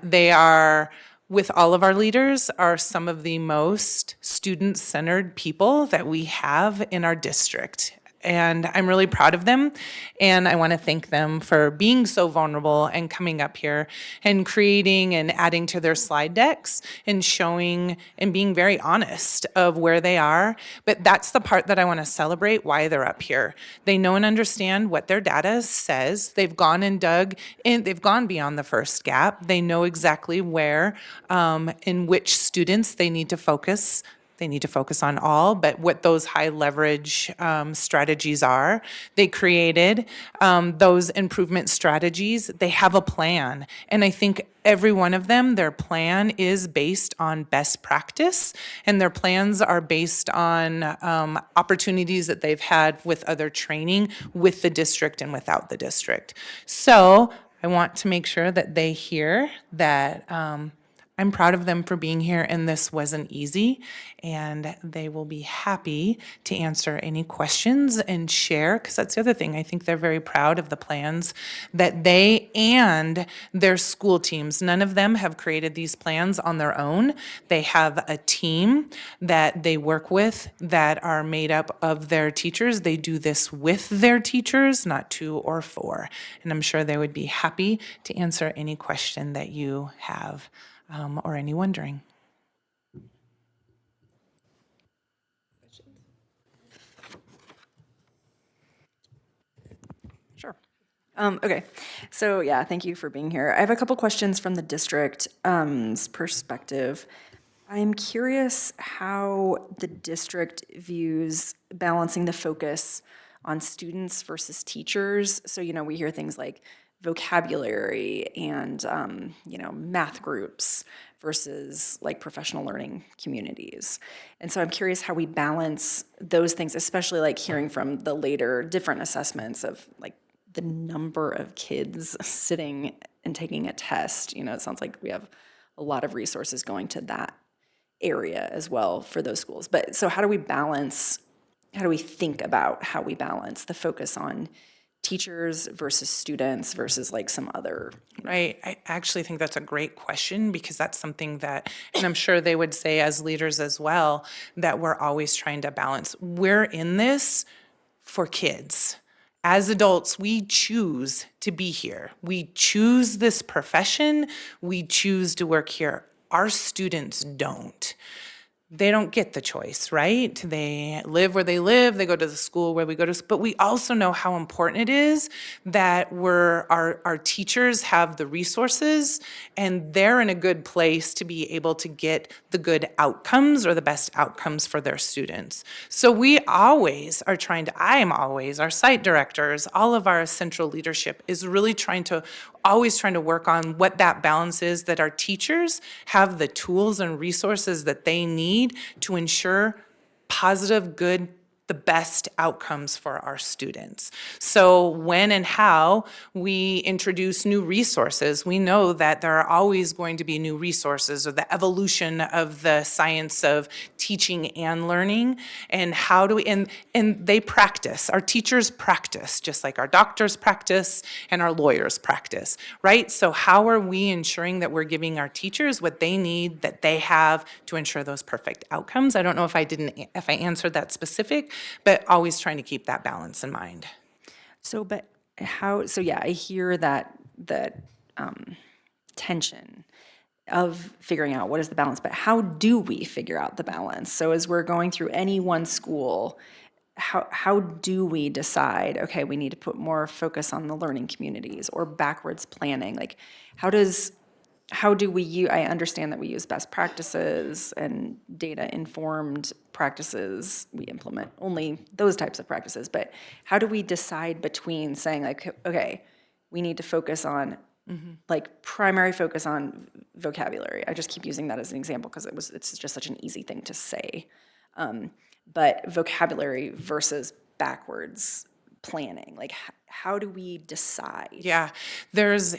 They are, with all of our leaders, are some of the most student-centered people that we have in our district. And I'm really proud of them, and I want to thank them for being so vulnerable and coming up here and creating and adding to their slide decks and showing and being very honest of where they are. But that's the part that I want to celebrate, why they're up here. They know and understand what their data says. They've gone and dug in, they've gone beyond the first gap. They know exactly where, in which students they need to focus. They need to focus on all, but what those high leverage strategies are. They created those improvement strategies. They have a plan. And I think every one of them, their plan is based on best practice, and their plans are based on opportunities that they've had with other training with the district and without the district. So I want to make sure that they hear that I'm proud of them for being here, and this wasn't easy, and they will be happy to answer any questions and share, because that's the other thing. I think they're very proud of the plans that they and their school teams, none of them have created these plans on their own. They have a team that they work with that are made up of their teachers. They do this with their teachers, not 2 or 4, and I'm sure they would be happy to answer any question that you have. Or any wondering. Sure. Okay, so yeah, thank you for being here. I have a couple questions from the district's perspective. I'm curious how the district views balancing the focus on students versus teachers. So, we hear things like vocabulary and, math groups versus like professional learning communities. And so I'm curious how we balance those things, especially like hearing from the later different assessments of like the number of kids sitting and taking a test. It sounds like we have a lot of resources going to that area as well for those schools. But so how do we think about how we balance the focus on teachers versus students versus like some other? Right. I actually think that's a great question, because that's something that, and I'm sure they would say as leaders as well, that we're always trying to balance. We're in this for kids. As adults, we choose to be here. We choose this profession. We choose to work here. Our students don't. They don't get the choice, right? They live where they live, they go to the school where we go to, but we also know how important it is that our teachers have the resources and they're in a good place to be able to get the good outcomes or the best outcomes for their students. So we always are our site directors, all of our central leadership is really always trying to work on what that balance is, that our teachers have the tools and resources that they need to ensure positive, good, the best outcomes for our students. So when and how we introduce new resources, we know that there are always going to be new resources, or the evolution of the science of teaching and learning, and how do we, and they practice, our teachers practice, just like our doctors practice and our lawyers practice, right? So how are we ensuring that we're giving our teachers what they need, that they have to ensure those perfect outcomes? I don't know if I answered that specific, but always trying to keep that balance in mind. So I hear that tension of figuring out what is the balance, but how do we figure out the balance? So as we're going through any one school, how do we decide, okay, we need to put more focus on the learning communities or backwards planning? Like, how do we I understand that we use best practices and data-informed practices. We implement only those types of practices. But how do we decide between saying, like, okay, we need to focus on, like, primary focus on vocabulary. I just keep using that as an example because it's just such an easy thing to say. But vocabulary versus backwards planning, like, how do we decide? Yeah, there's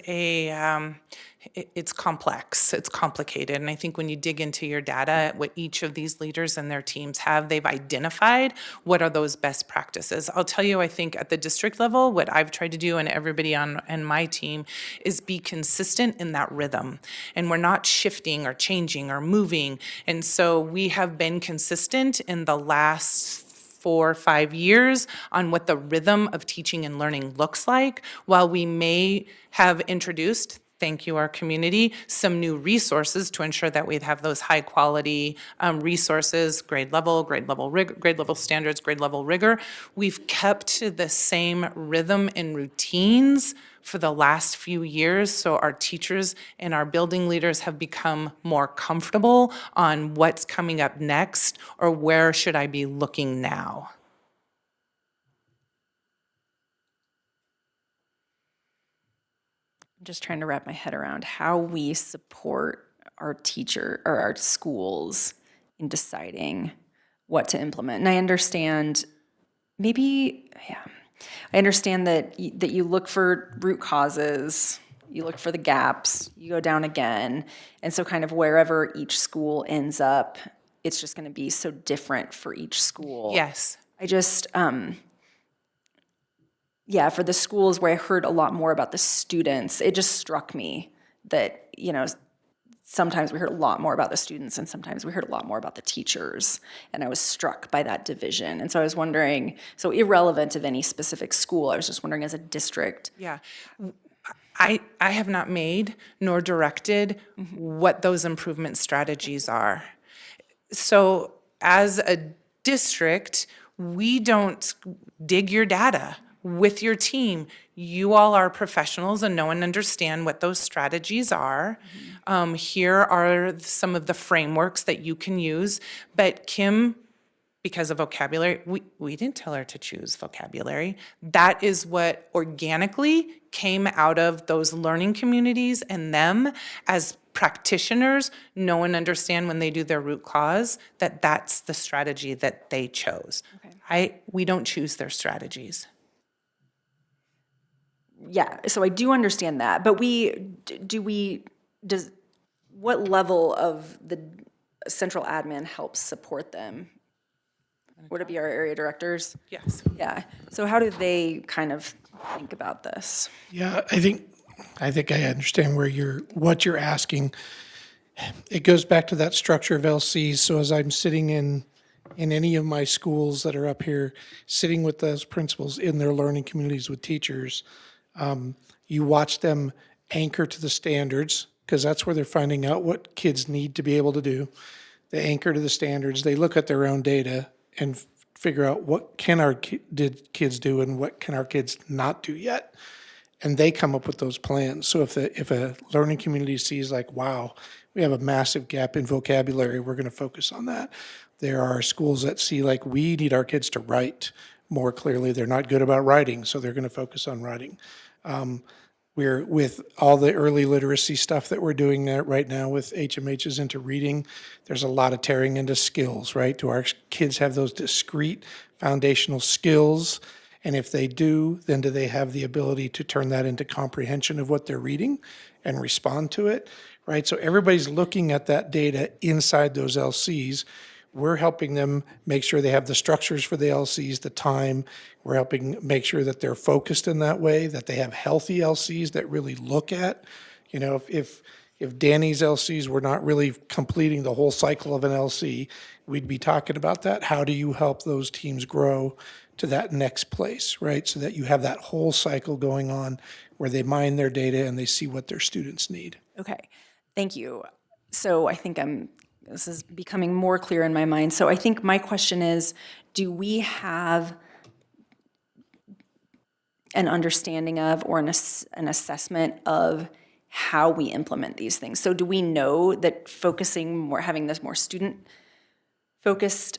it's complex, it's complicated. And I think when you dig into your data, what each of these leaders and their teams have, they've identified what are those best practices. I'll tell you, I think at the district level, what I've tried to do, and everybody on my team, is be consistent in that rhythm. And we're not shifting or changing or moving. And so we have been consistent in the last 4 or 5 years on what the rhythm of teaching and learning looks like, while we may have introduced, thank you, our community, some new resources to ensure that we'd have those high quality resources, grade level standards, grade level rigor. We've kept the same rhythm and routines for the last few years, so our teachers and our building leaders have become more comfortable on what's coming up next or where should I be looking now. I'm just trying to wrap my head around how we support our teacher or our schools in deciding what to implement. And I understand I understand that you look for root causes, you look for the gaps, you go down again. And so kind of wherever each school ends up, it's just going to be so different for each school. Yes. I just, for the schools where I heard a lot more about the students, it just struck me that, sometimes we heard a lot more about the students and sometimes we heard a lot more about the teachers. And I was struck by that division. And so I was wondering, so irrelevant of any specific school, I was just wondering as a district. Yeah. I have not made nor directed what those improvement strategies are. So as a district, we don't dig your data with your team. You all are professionals and know and understand what those strategies are. Here are some of the frameworks that you can use. But Kim, because of vocabulary, we didn't tell her to choose vocabulary. That is what organically came out of those learning communities and them as practitioners know and understand when they do their root cause that that's the strategy that they chose. We don't choose their strategies. Yeah, so I do understand that, but what level of the central admin helps support them? Would it be our area directors? Yes. Yeah, so how do they kind of think about this? Yeah, I think I understand what you're asking. It goes back to that structure of LCs. So as I'm sitting in any of my schools that are up here, sitting with those principals in their learning communities with teachers, you watch them anchor to the standards, because that's where they're finding out what kids need to be able to do. They anchor to the standards. They look at their own data and figure out what can our kids do and what can our kids not do yet. And they come up with those plans. So if a learning community sees like, wow, we have a massive gap in vocabulary, we're going to focus on that. There are schools that see like, we need our kids to write more clearly. They're not good about writing, so they're going to focus on writing. We're with all the early literacy stuff that we're doing there right now with HMHs into reading, there's a lot of tearing into skills, right? Do our kids have those discrete foundational skills? And if they do, then do they have the ability to turn that into comprehension of what they're reading and respond to it, right? So everybody's looking at that data inside those LCs. We're helping them make sure they have the structures for the LCs, the time. We're helping make sure that they're focused in that way, that they have healthy LCs that really look at, if Danny's LCs were not really completing the whole cycle of an LC, we'd be talking about that. How do you help those teams grow to that next place, right? So that you have that whole cycle going on where they mine their data and they see what their students need. Okay, thank you. So I think this is becoming more clear in my mind. So I think my question is, do we have an understanding of or an assessment of how we implement these things? So do we know that having this more student-focused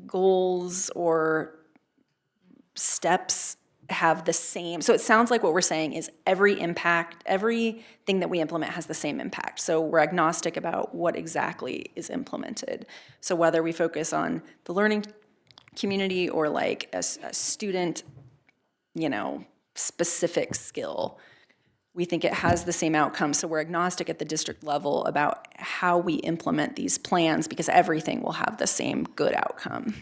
goals or steps have the same, so it sounds like what we're saying is everything that we implement has the same impact. So we're agnostic about what exactly is implemented. So whether we focus on the learning community or like a student, specific skill, we think it has the same outcome. So we're agnostic at the district level about how we implement these plans because everything will have the same good outcome.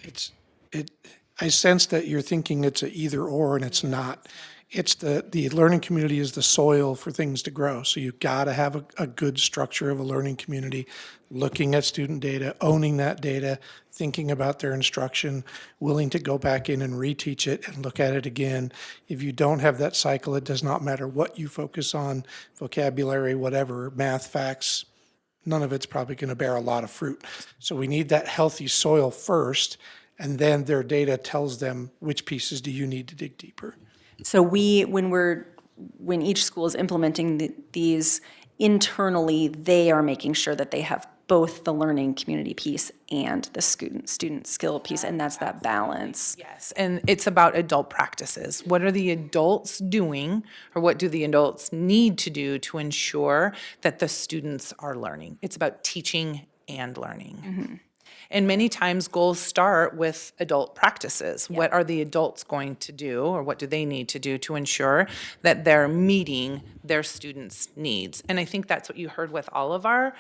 I sense that you're thinking it's a either or, and it's not. It's the learning community is the soil for things to grow. So you've got to have a good structure of a learning community, looking at student data, owning that data, thinking about their instruction, willing to go back in and reteach it and look at it again. If you don't have that cycle, it does not matter what you focus on, vocabulary, whatever, math, facts, none of it's probably going to bear a lot of fruit. So we need that healthy soil first, and then their data tells them which pieces do you need to dig deeper. So when each school is implementing these internally, they are making sure that they have both the learning community piece and the student skill piece, and that's that balance. Yes, and it's about adult practices. What are the adults doing, or what do the adults need to do to ensure that the students are learning? It's about teaching and learning. Mm-hmm. And many times goals start with adult practices. What are the adults going to do, or what do they need to do to ensure that they're meeting their students' needs? And I think that's what you heard with all of our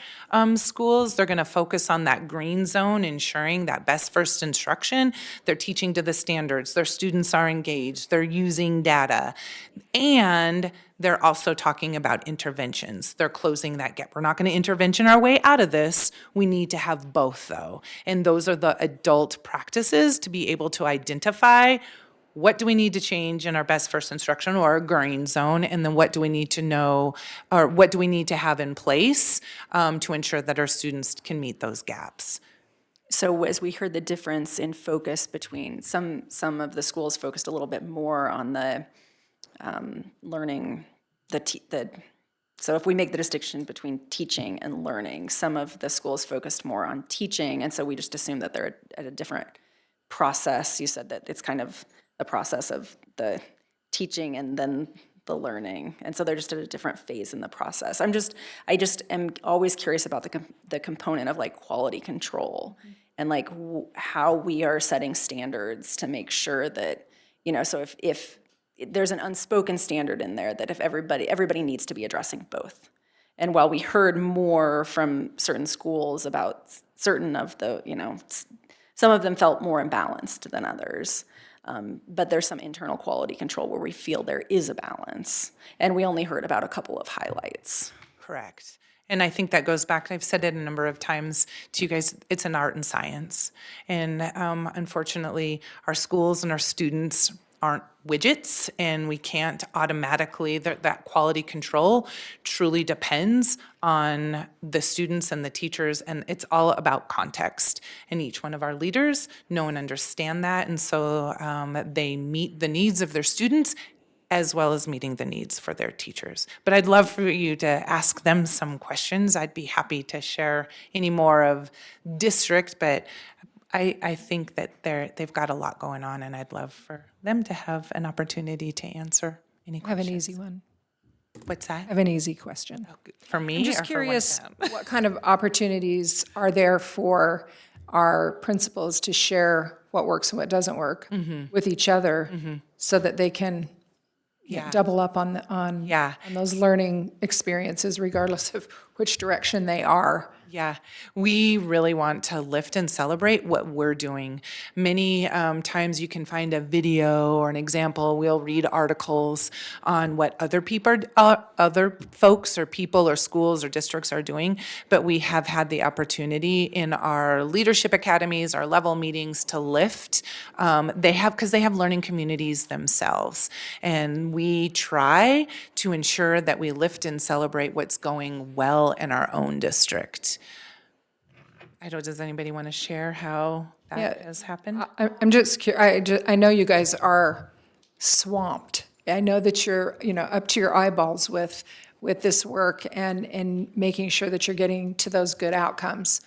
schools. They're going to focus on that green zone, ensuring that best first instruction. They're teaching to the standards. Their students are engaged. They're using data. And they're also talking about interventions. They're closing that gap. We're not going to intervention our way out of this. We need to have both, though. And those are the adult practices to be able to identify what do we need to change in our best first instruction or our green zone, and then what do we need to know, or what do we need to have in place to ensure that our students can meet those gaps. So as we heard the difference in focus between some of the schools focused a little bit more on the learning, the So if we make the distinction between teaching and learning, some of the schools focused more on teaching, and so we just assume that they're at a different process. You said that it's kind of the process of the teaching and then the learning, and so they're just at a different phase in the process. I just am always curious about the component of like quality control and like how we are setting standards to make sure that, you know, so if there's an unspoken standard in there that if everybody needs to be addressing both. And while we heard more from certain schools about certain of the, you know, some of them felt more imbalanced than others. But there's some internal quality control where we feel there is a balance. And we only heard about a couple of highlights. Correct. And I think that goes back, I've said it a number of times to you guys, it's an art and science. And unfortunately, our schools and our students aren't widgets, and we can't automatically, that quality control truly depends on the students and the teachers, and it's all about context. And each one of our leaders know and understand that, and so they meet the needs of their students as well as meeting the needs for their teachers. But I'd love for you to ask them some questions. I'd be happy to share any more of district, but I think that they've got a lot going on, and I'd love for them to have an opportunity to answer any I have questions. an easy one. What's I that? have an easy question. For me I'm just or for one of curious, them? what kind of opportunities are there for our principals to share what works and what doesn't work with each other so that they can Yeah. double up on Yeah. those learning experiences regardless of which direction they are? Yeah, we really want to lift and celebrate what we're doing. Many times you can find a video or an example. We'll read articles on what other folks or people or schools or districts are doing, but we have had the opportunity in our leadership academies, our level meetings to lift. Because they have learning communities themselves, and we try to ensure that we lift and celebrate what's going well in our own district. Does anybody want to share how that has happened? I'm just curious, I know you guys are swamped. I know that you're, up to your eyeballs with this work and making sure that you're getting to those good outcomes.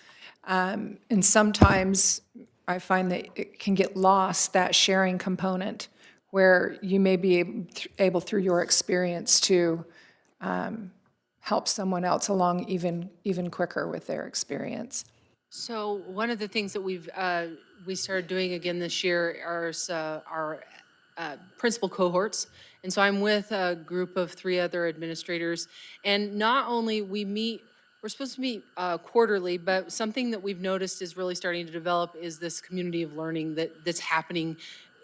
And sometimes I find that it can get lost, that sharing component, where you may be able through your experience to help someone else along even quicker with their experience. So one of the things that we started doing again this year are our principal cohorts. And so I'm with a group of 3 other administrators. And not only we're supposed to meet quarterly, but something that we've noticed is really starting to develop is this community of learning that's happening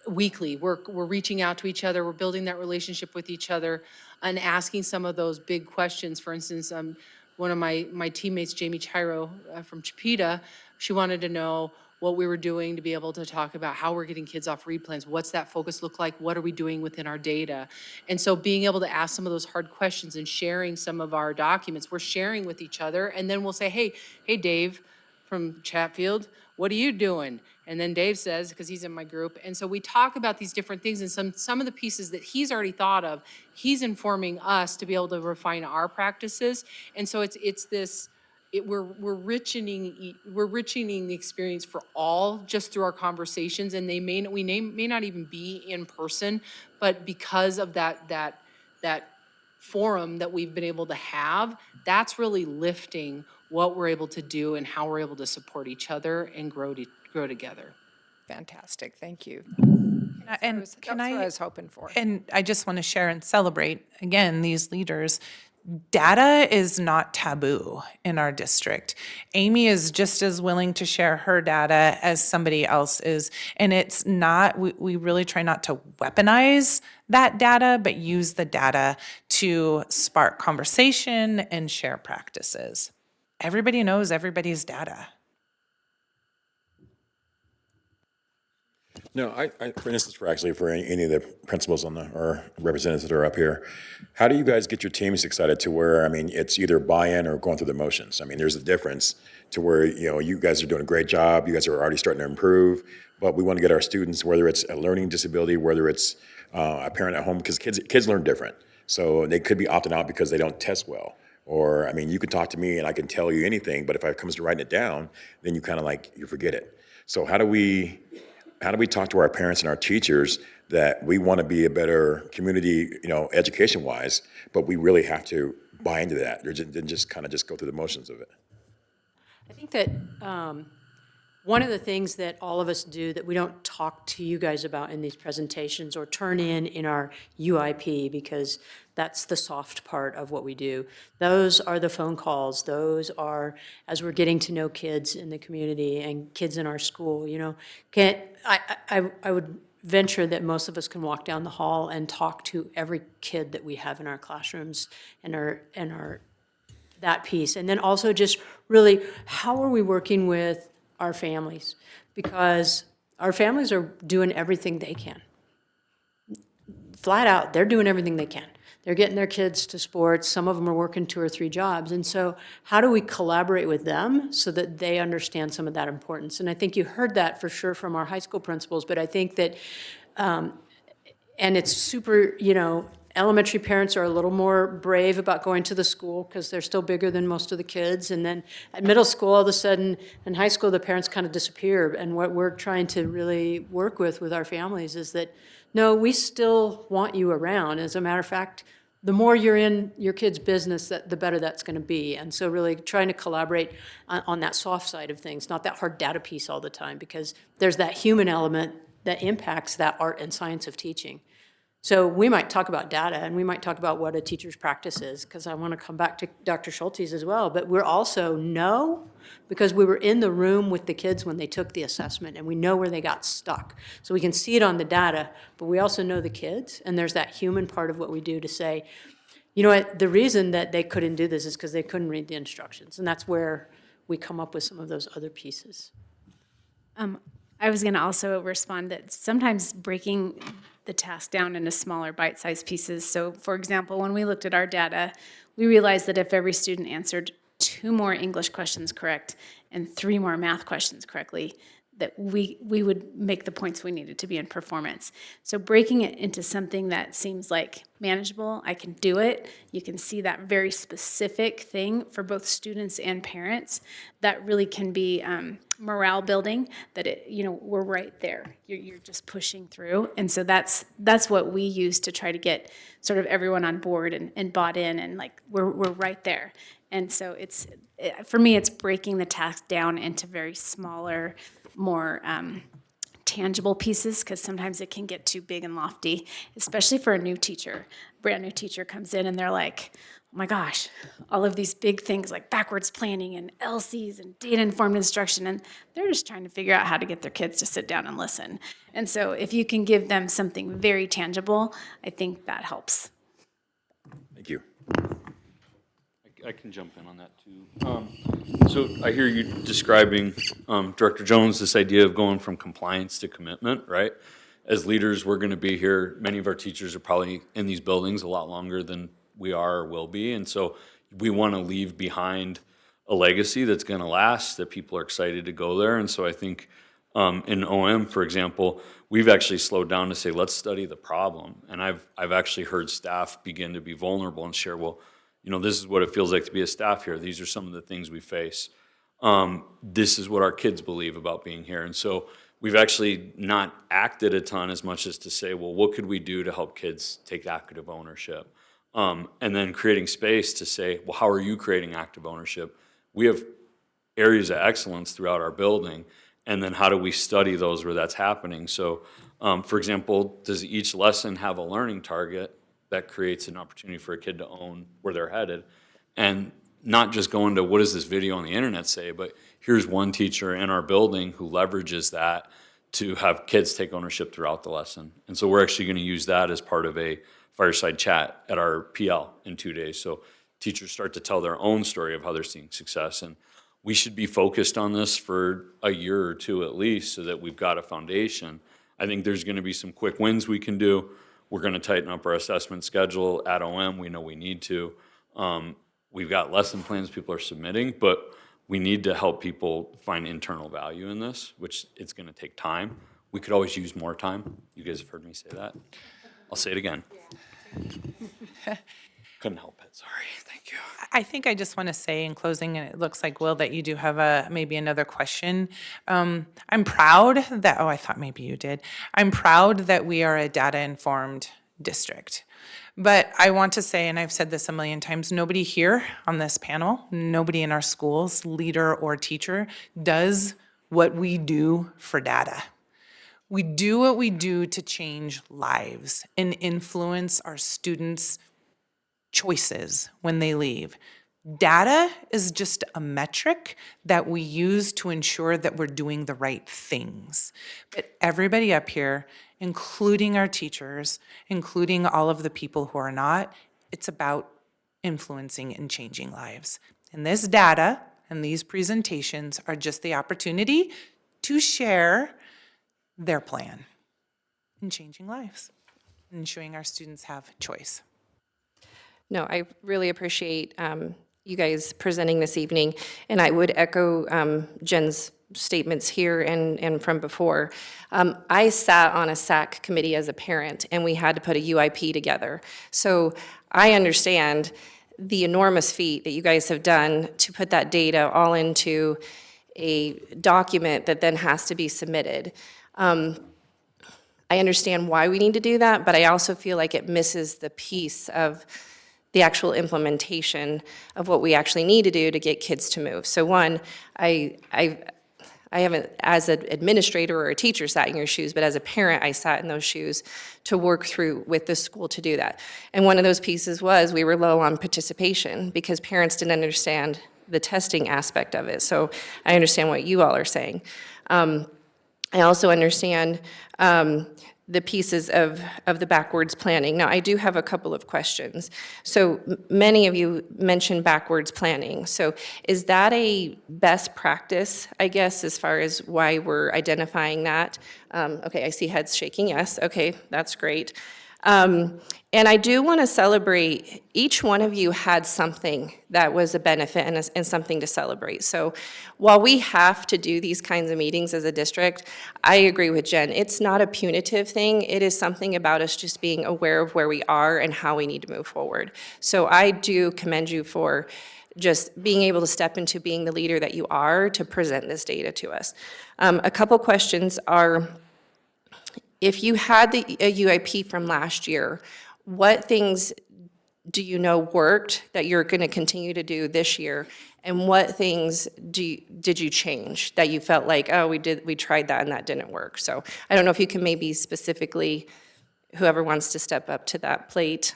weekly. We're reaching out to each other, we're building that relationship with each other and asking some of those big questions. For instance, one of my teammates, Jamie Chiro from Chipeta, she wanted to know what we were doing to be able to talk about how we're getting kids off read plans. What's that focus look like? What are we doing within our data? And so being able to ask some of those hard questions and sharing some of our documents, we're sharing with each other. And then we'll say, hey, Dave from Chatfield, what are you doing? And then Dave says, because he's in my group. And so we talk about these different things, and some of the pieces that he's already thought of, he's informing us to be able to refine our practices. And so we're richening the experience for all just through our conversations, and we may not even be in person, but because of that forum that we've been able to have, that's really lifting what we're able to do and how we're able to support each other and grow together. Fantastic, thank you. And That's what I was hoping for. And I just want to share and celebrate, again, these leaders. Data is not taboo in our district. Amy is just as willing to share her data as somebody else is. And it's not, we really try not to weaponize that data, but use the data to spark conversation and share practices. Everybody knows everybody's data. No, for instance, for any of the principals or representatives that are up here, how do you guys get your teams excited to where, it's either buy-in or going through the motions? There's a difference to where, you guys are doing a great job, you guys are already starting to improve, but we want to get our students, whether it's a learning disability, whether it's a parent at home, because kids learn different. So they could be opting out because they don't test well. Or, I mean, you can talk to me and I can tell you anything, but if it comes to writing it down, then you kind of like, you forget it. So how do we talk to our parents and our teachers that we want to be a better community, education-wise, but we really have to buy into that, than just kind of just go through the motions of it? I think that one of the things that all of us do that we don't talk to you guys about in these presentations or turn in our UIP, because that's the soft part of what we do. Those are the phone calls. Those are, as we're getting to know kids in the community and kids in our school, I would venture that most of us can walk down the hall and talk to every kid that we have in our classrooms and our that piece. And then also just really, how are we working with our families? Because our families are doing everything they can. Flat out, they're doing everything they can. They're getting their kids to sports. Some of them are working 2 or 3 jobs. And so how do we collaborate with them so that they understand some of that importance? And I think you heard that for sure from our high school principals, but I think that, and it's super, elementary parents are a little more brave about going to the school because they're still bigger than most of the kids. And then at middle school, all of a sudden, in high school, the parents kind of disappear. And what we're trying to really work with our families is that, no, we still want you around. As a matter of fact, the more you're in your kid's business, the better that's going to be. And so really trying to collaborate on that soft side of things, not that hard data piece all the time, because there's that human element that impacts that art and science of teaching. So we might talk about data, and we might talk about what a teacher's practice is, because I want to come back to Dr. Schultes as well. But we're also know, because we were in the room with the kids when they took the assessment, and we know where they got stuck. So we can see it on the data, but we also know the kids, and there's that human part of what we do to say, you know what, the reason that they couldn't do this is because they couldn't read the instructions, and that's where we come up with some of those other pieces. I was going to also respond that sometimes breaking the task down into smaller bite-sized pieces. So for example, when we looked at our data, we realized that if every student answered 2 more English questions correct and 3 more math questions correctly, that we would make the points we needed to be in performance. So breaking it into something that seems like manageable, I can do it. You can see that very specific thing for both students and parents. That really can be morale building, that we're right there. You're just pushing through. And so that's what we use to try to get sort of everyone on board and bought in, and like we're right there. And so for me, it's breaking the task down into very smaller, more tangible pieces, because sometimes it can get too big and lofty, especially for a new teacher. Brand new teacher comes in and they're like, oh my gosh, all of these big things like backwards planning and LCs and data-informed instruction, and they're just trying to figure out how to get their kids to sit down and listen. And so if you can give them something very tangible, I think that helps. Thank you. I can jump in on that too. So I hear you describing, Director Jones, this idea of going from compliance to commitment, right? As leaders, we're going to be here. Many of our teachers are probably in these buildings a lot longer than we are or will be. And so we want to leave behind a legacy that's going to last, that people are excited to go there. And so I think in OM, for example, we've actually slowed down to say, let's study the problem. And I've actually heard staff begin to be vulnerable and share, well, this is what it feels like to be a staff here. These are some of the things we face. This is what our kids believe about being here. And so we've actually not acted a ton as much as to say, well, what could we do to help kids take active ownership? And then creating space to say, well, how are you creating active ownership? We have areas of excellence throughout our building, and then how do we study those where that's happening? So, for example, does each lesson have a learning target that creates an opportunity for a kid to own where they're headed? And not just going to what does this video on the internet say, but here's one teacher in our building who leverages that to have kids take ownership throughout the lesson. And so we're actually going to use that as part of a fireside chat at our PL in 2 days. So teachers start to tell their own story of how they're seeing success. And we should be focused on this for a year or 2 at least, so that we've got a foundation. I think there's going to be some quick wins we can do. We're going to tighten up our assessment schedule at OM. We know we need to. We've got lesson plans people are submitting, but we need to help people find internal value in this, which it's going to take time. We could always use more time. You guys have heard me say that. I'll say it again. Couldn't help it, sorry, thank you. I think I just want to say in closing, and it looks like, Will, that you do have maybe another question. I'm proud that, I thought maybe you did. I'm proud that we are a data-informed district. But I want to say, and I've said this a million times, nobody here on this panel, nobody in our schools, leader or teacher, does what we do for data. We do what we do to change lives and influence our students' choices when they leave. Data is just a metric that we use to ensure that we're doing the right things. But everybody up here, including our teachers, including all of the people who are not, it's about influencing and changing lives. And this data and these presentations are just the opportunity to share their plan in changing lives, ensuring our students have choice. No, I really appreciate you guys presenting this evening, and I would echo Jen's statements here and from before. I sat on a SAC committee as a parent, and we had to put a UIP together. So I understand the enormous feat that you guys have done to put that data all into a document that then has to be submitted. I understand why we need to do that, but I also feel like it misses the piece of the actual implementation of what we actually need to do to get kids to move. So one, I haven't, as an administrator or a teacher, sat in your shoes, but as a parent, I sat in those shoes to work through with the school to do that. And one of those pieces was we were low on participation because parents didn't understand the testing aspect of it. So I understand what you all are saying. I also understand the pieces of the backwards planning. Now, I do have a couple of questions. So many of you mentioned backwards planning. So is that a best practice, I guess, as far as why we're identifying that? Okay, I see heads shaking yes. Okay, that's great. And I do want to celebrate, each one of you had something that was a benefit and something to celebrate. So while we have to do these kinds of meetings as a district, I agree with Jen. It's not a punitive thing. It is something about us just being aware of where we are and how we need to move forward. So I do commend you for just being able to step into being the leader that you are to present this data to us. A couple questions are, if you had a UIP from last year, what things do you know worked that you're going to continue to do this year? And what things did you change that you felt like, oh, we tried that and that didn't work? So I don't know if you can maybe specifically, whoever wants to step up to that plate,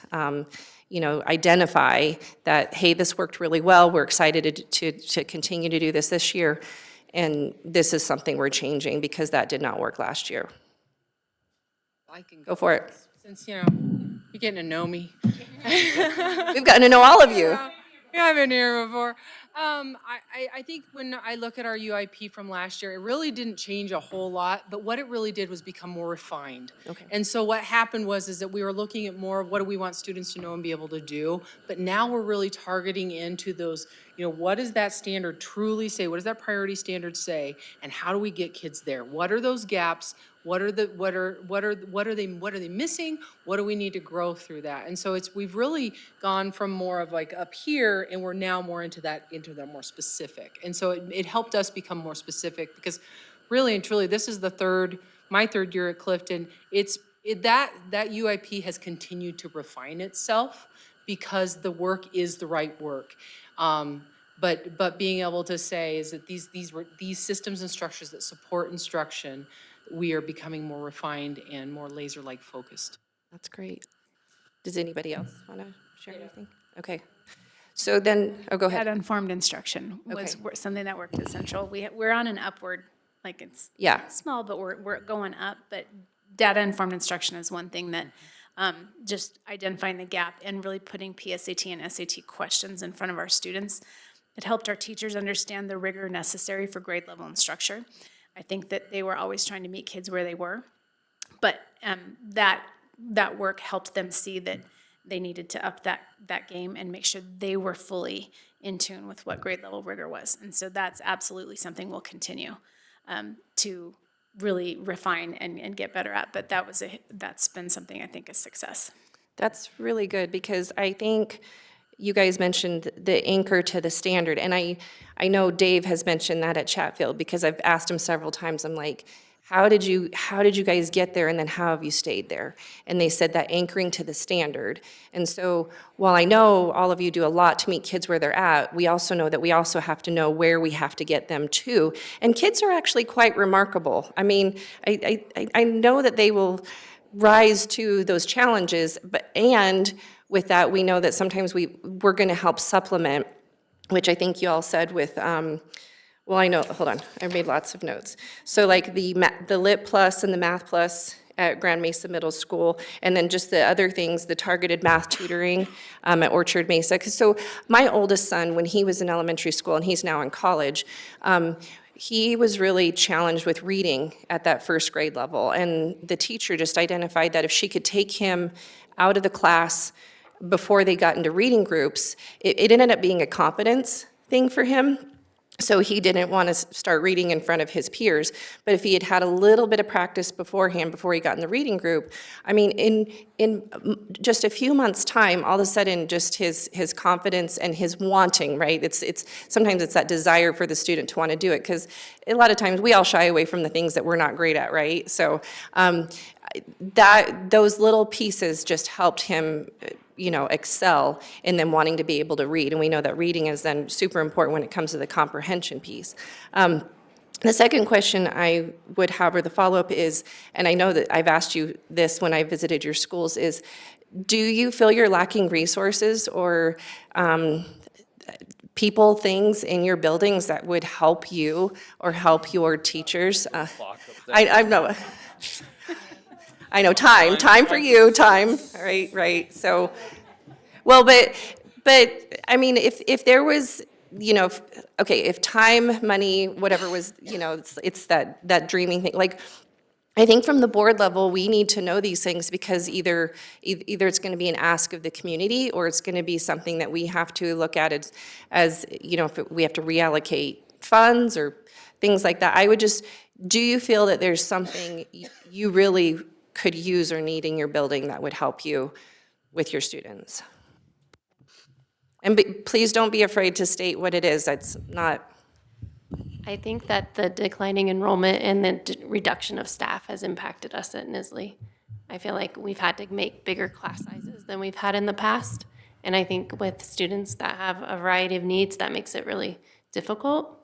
identify that, hey, this worked really well. We're excited to continue to do this year. And this is something we're changing because that did not work last year. I can Go for it. Since, you're getting to know me. We've gotten to know all of you. Yeah, I've been here before. I think when I look at our UIP from last year, it really didn't change a whole lot, but what it really did was become more refined. Okay. And so what happened was that we were looking at more of what do we want students to know and be able to do, but now we're really targeting into those, what does that standard truly say? What does that priority standard say? And how do we get kids there? What are those gaps? What are they missing? What do we need to grow through that? And so we've really gone from more of like up here, and we're now more into the more specific. And so it helped us become more specific because really and truly, this is my third year at Clifton. That UIP has continued to refine itself because the work is the right work. But being able to say is that these systems and structures that support instruction, we are becoming more refined and more laser-like focused. That's great. Does anybody else want to share anything? Okay. So then, go ahead. Data-informed instruction was something that worked essential. We're on an upward, like it's small, but we're going up. But data-informed instruction is one thing that just identifying the gap and really putting PSAT and SAT questions in front of our students. It helped our teachers understand the rigor necessary for grade level and structure. I think that they were always trying to meet kids where they were, but that work helped them see that they needed to up that game and make sure they were fully in tune with what grade level rigor was. And so that's absolutely something we'll continue to really refine and get better at. But that's been something I think a success. That's really good, because I think you guys mentioned the anchor to the standard, and I know Dave has mentioned that at Chatfield, because I've asked him several times, I'm like, how did you guys get there, and then how have you stayed there? And they said that anchoring to the standard. And so while I know all of you do a lot to meet kids where they're at, we also know that we also have to know where we have to get them to. And kids are actually quite remarkable. I mean, I know that they will rise to those challenges, and with that, we know that sometimes we're going to help supplement, which I think you all said with, well, I know, hold on, I made lots of notes. So like the Lit Plus and the Math Plus at Grand Mesa Middle School, and then just the other things, the targeted math tutoring at Orchard Mesa. 'Cause so my oldest son, when he was in elementary school, and he's now in college, he was really challenged with reading at that first grade level. And the teacher just identified that if she could take him out of the class before they got into reading groups, it ended up being a confidence thing for him. So he didn't want to start reading in front of his peers. But if he had had a little bit of practice beforehand, before he got in the reading group, I mean, in just a few months' time, all of a sudden, just his confidence and his wanting, right? Sometimes it's that desire for the student to want to do it, because a lot of times we all shy away from the things that we're not great at, right? So those little pieces just helped him excel in them wanting to be able to read. And we know that reading is then super important when it comes to the comprehension piece. The second question I would have, or the follow-up is, and I know that I've asked you this when I visited your schools, is do you feel you're lacking resources or people, things in your buildings that would help you or help your teachers? I know, time for you, time, right, so, well, but, I mean, if there was, if time, money, whatever was, it's that dreaming thing, like, I think from the board level, we need to know these things, because either it's gonna be an ask of the community, or it's gonna be something that we have to look at as if we have to reallocate funds or things like that. Do you feel that there's something you really could use or need in your building that would help you with your students? And please don't be afraid to state what it is. That's not. I think that the declining enrollment and the reduction of staff has impacted us at Nisley. I feel like we've had to make bigger class sizes than we've had in the past. And I think with students that have a variety of needs, that makes it really difficult.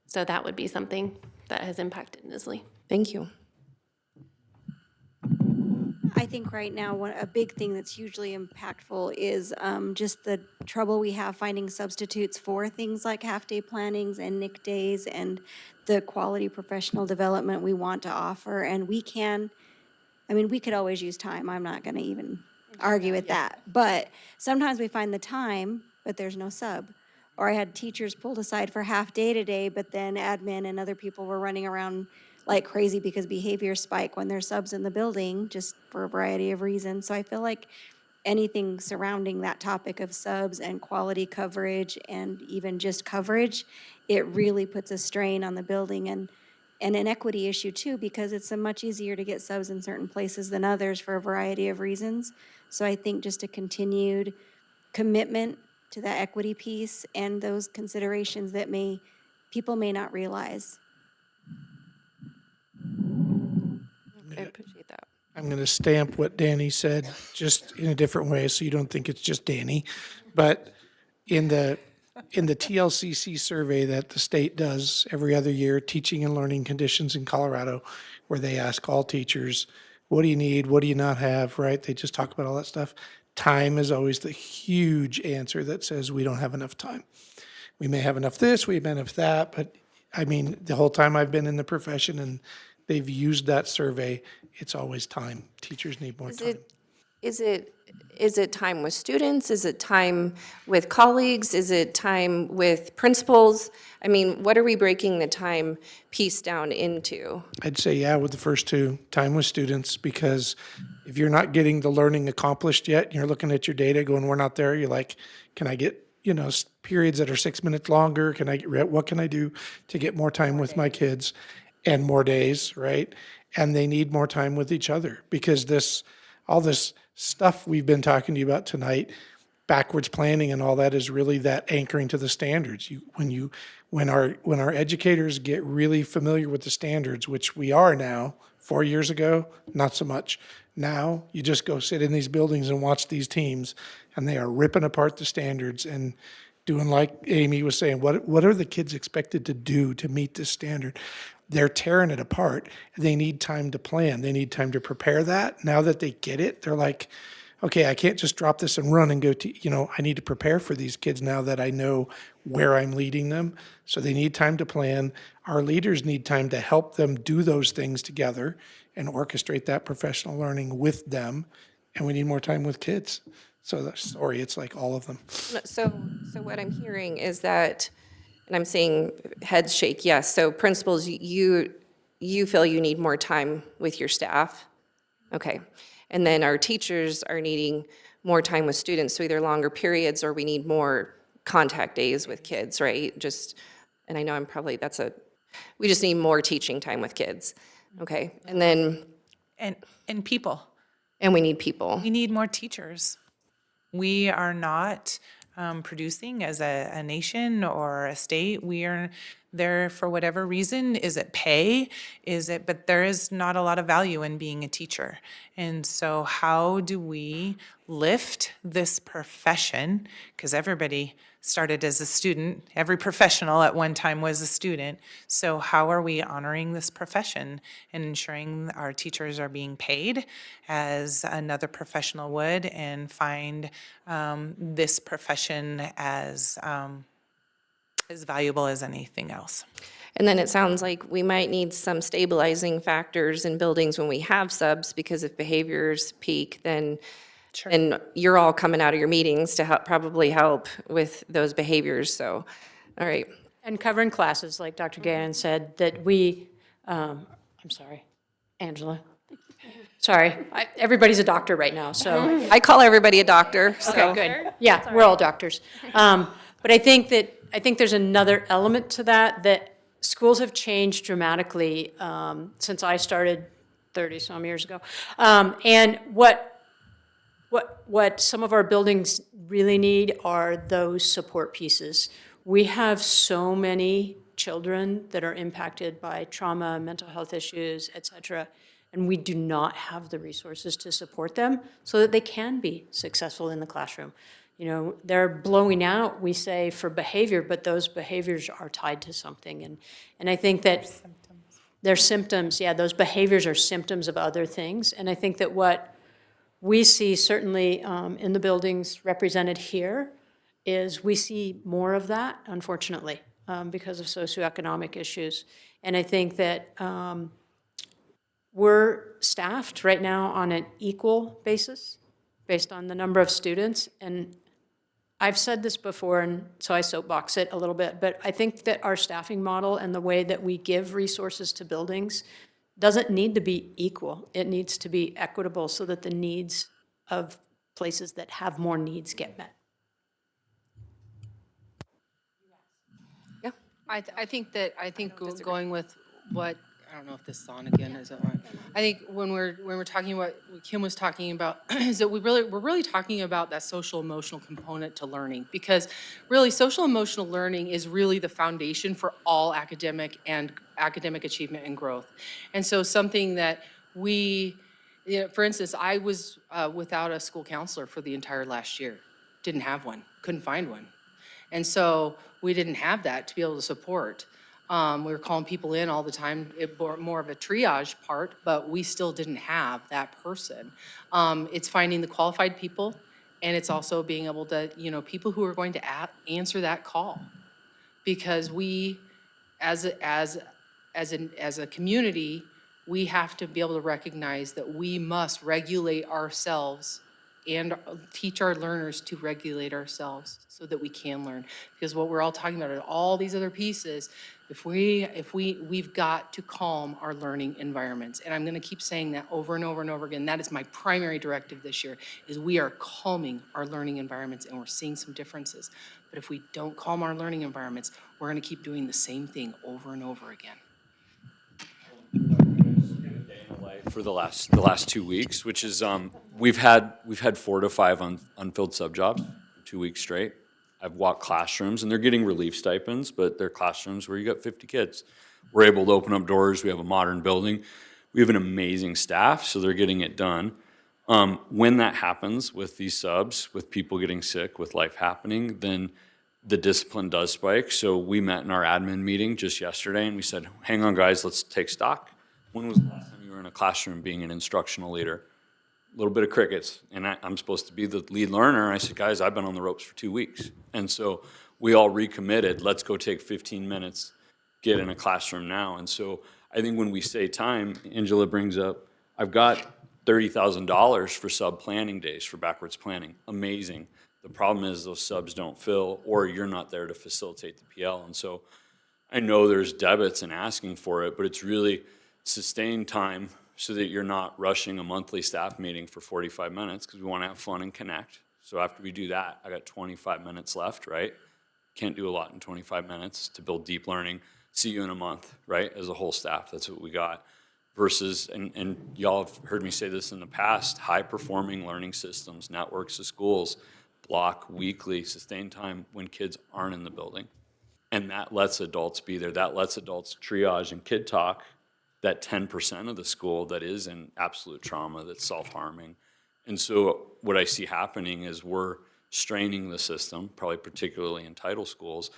So that would be something that has impacted Nisley. Thank you. I think right now, a big thing that's hugely impactful is just the trouble we have finding substitutes for things like half-day plannings and NIC days and the quality professional development we want to offer. And we could always use time. I'm not going to even argue with that. But sometimes we find the time, but there's no sub. Or I had teachers pulled aside for half day today, but then admin and other people were running around like crazy because behavior spike when there's subs in the building, just for a variety of reasons. So I feel like anything surrounding that topic of subs and quality coverage and even just coverage, it really puts a strain on the building and an equity issue too, because it's much easier to get subs in certain places than others for a variety of reasons. So I think just a continued commitment to that equity piece and those considerations that people may not realize. I appreciate that. I'm going to stamp what Danny said, just in a different way, so you don't think it's just Danny. But in the TLCC survey that the state does every other year, Teaching and Learning Conditions in Colorado, where they ask all teachers, what do you need, what do you not have, right? They just talk about all that stuff. Time is always the huge answer that says we don't have enough time. We may have enough this, we may have enough that, but I mean, the whole time I've been in the profession and they've used that survey, it's always time. Teachers need more time. Is it time with students? Is it time with colleagues? Is it time with principals? I mean, what are we breaking the time piece down into? I'd say, yeah, with the first two, time with students, because if you're not getting the learning accomplished yet, and you're looking at your data going, we're not there, you're like, can I get, periods that are 6 minutes longer? What can I do to get more time with my kids? And more days, right? And they need more time with each other, because all this stuff we've been talking to you about tonight, backwards planning and all that is really that anchoring to the standards. When our educators get really familiar with the standards, which we are now, 4 years ago, not so much. Now, you just go sit in these buildings and watch these teams, and they are ripping apart the standards and doing like Amy was saying, what are the kids expected to do to meet this standard? They're tearing it apart. They need time to plan. They need time to prepare that. Now that they get it, they're like, okay, I can't just drop this and run and go to, I need to prepare for these kids now that I know where I'm leading them. So they need time to plan. Our leaders need time to help them do those things together and orchestrate that professional learning with them. And we need more time with kids. So sorry, it's like all of them. So what I'm hearing is that, and I'm seeing heads shake, yes. So principals, you feel you need more time with your staff? Okay. And then our teachers are needing more time with students, so either longer periods or we need more contact days with kids, right? And I know we just need more teaching time with kids. Okay. And then. And people. And we need people. We need more teachers. We are not producing as a nation or a state. We are there for whatever reason. Is it pay? But there is not a lot of value in being a teacher. And so how do we lift this profession? Because everybody started as a student. Every professional at one time was a student. So how are we honoring this profession and ensuring our teachers are being paid as another professional would, and find this profession as valuable as anything else? And then it sounds like we might need some stabilizing factors in buildings when we have subs, because if behaviors peak, then and you're all coming out of your meetings to probably help with those behaviors, so, all right. And covering classes, like Dr. Gannon said, that we, I'm sorry, Angela. Sorry, everybody's a doctor right now, so. I call everybody a doctor, so. Okay, good. Yeah, we're all doctors. But I think there's another element to that schools have changed dramatically since I started 30-some years ago. And what some of our buildings really need are those support pieces. We have so many children that are impacted by trauma, mental health issues, et cetera, and we do not have the resources to support them so that they can be successful in the classroom. They're blowing out, we say, for behavior, but those behaviors are tied to something. And I think that they're symptoms, yeah, those behaviors are symptoms of other things. And I think that what we see certainly in the buildings represented here is we see more of that, unfortunately, because of socioeconomic issues. And I think that we're staffed right now on an equal basis based on the number of students. And I've said this before, and so I soapbox it a little bit, but I think that our staffing model and the way that we give resources to buildings doesn't need to be equal. It needs to be equitable so that the needs of places that have more needs get met. Yeah. I think going with what, I don't know if this is on again, is it on? I think when we're talking about what Kim was talking about is that we're really talking about that social emotional component to learning, because really social emotional learning is really the foundation for all academic achievement and growth. And so something that for instance, I was without a school counselor for the entire last year. Didn't have one, couldn't find one. And so we didn't have that to be able to support. We were calling people in all the time, more of a triage part, but we still didn't have that person. It's finding the qualified people, and it's also being able to, people who are going to answer that call. Because we, as a community, we have to be able to recognize that we must regulate ourselves and teach our learners to regulate ourselves so that we can learn. Because what we're all talking about are all these other pieces. We've got to calm our learning environments. And I'm gonna keep saying that over and over and over again. That is my primary directive this year, is we are calming our learning environments, and we're seeing some differences. But if we don't calm our learning environments, we're gonna keep doing the same thing over and over again. Just kind of day in the life for the last 2 weeks, which is we've had 4 to 5 unfilled sub jobs for 2 weeks straight. I've walked classrooms, and they're getting relief stipends, but they're classrooms where you got 50 kids. We're able to open up doors. We have a modern building. We have an amazing staff, so they're getting it done. When that happens with these subs, with people getting sick, with life happening, then the discipline does spike. So we met in our admin meeting just yesterday, and we said, hang on, guys, let's take stock. When was the last time you were in a classroom being an instructional leader? A little bit of crickets, and I'm supposed to be the lead learner. I said, guys, I've been on the ropes for 2 weeks. And so we all recommitted, let's go take 15 minutes, get in a classroom now. And so I think when we say time, Angela brings up, I've got $30,000 for sub-planning days for backwards planning. Amazing. The problem is those subs don't fill, or you're not there to facilitate the PL. And so I know there's debits and asking for it, but it's really sustained time so that you're not rushing a monthly staff meeting for 45 minutes because we want to have fun and connect. So after we do that, I got 25 minutes left, right? Can't do a lot in 25 minutes to build deep learning. See you in a month, right? As a whole staff, that's what we got. Versus, and y'all have heard me say this in the past, high-performing learning systems, networks of schools, block weekly, sustained time when kids aren't in the building. And that lets adults be there. That lets adults triage and kid talk that 10% of the school that is in absolute trauma, that's self-harming. And so what I see happening is we're straining the system, probably particularly in title schools,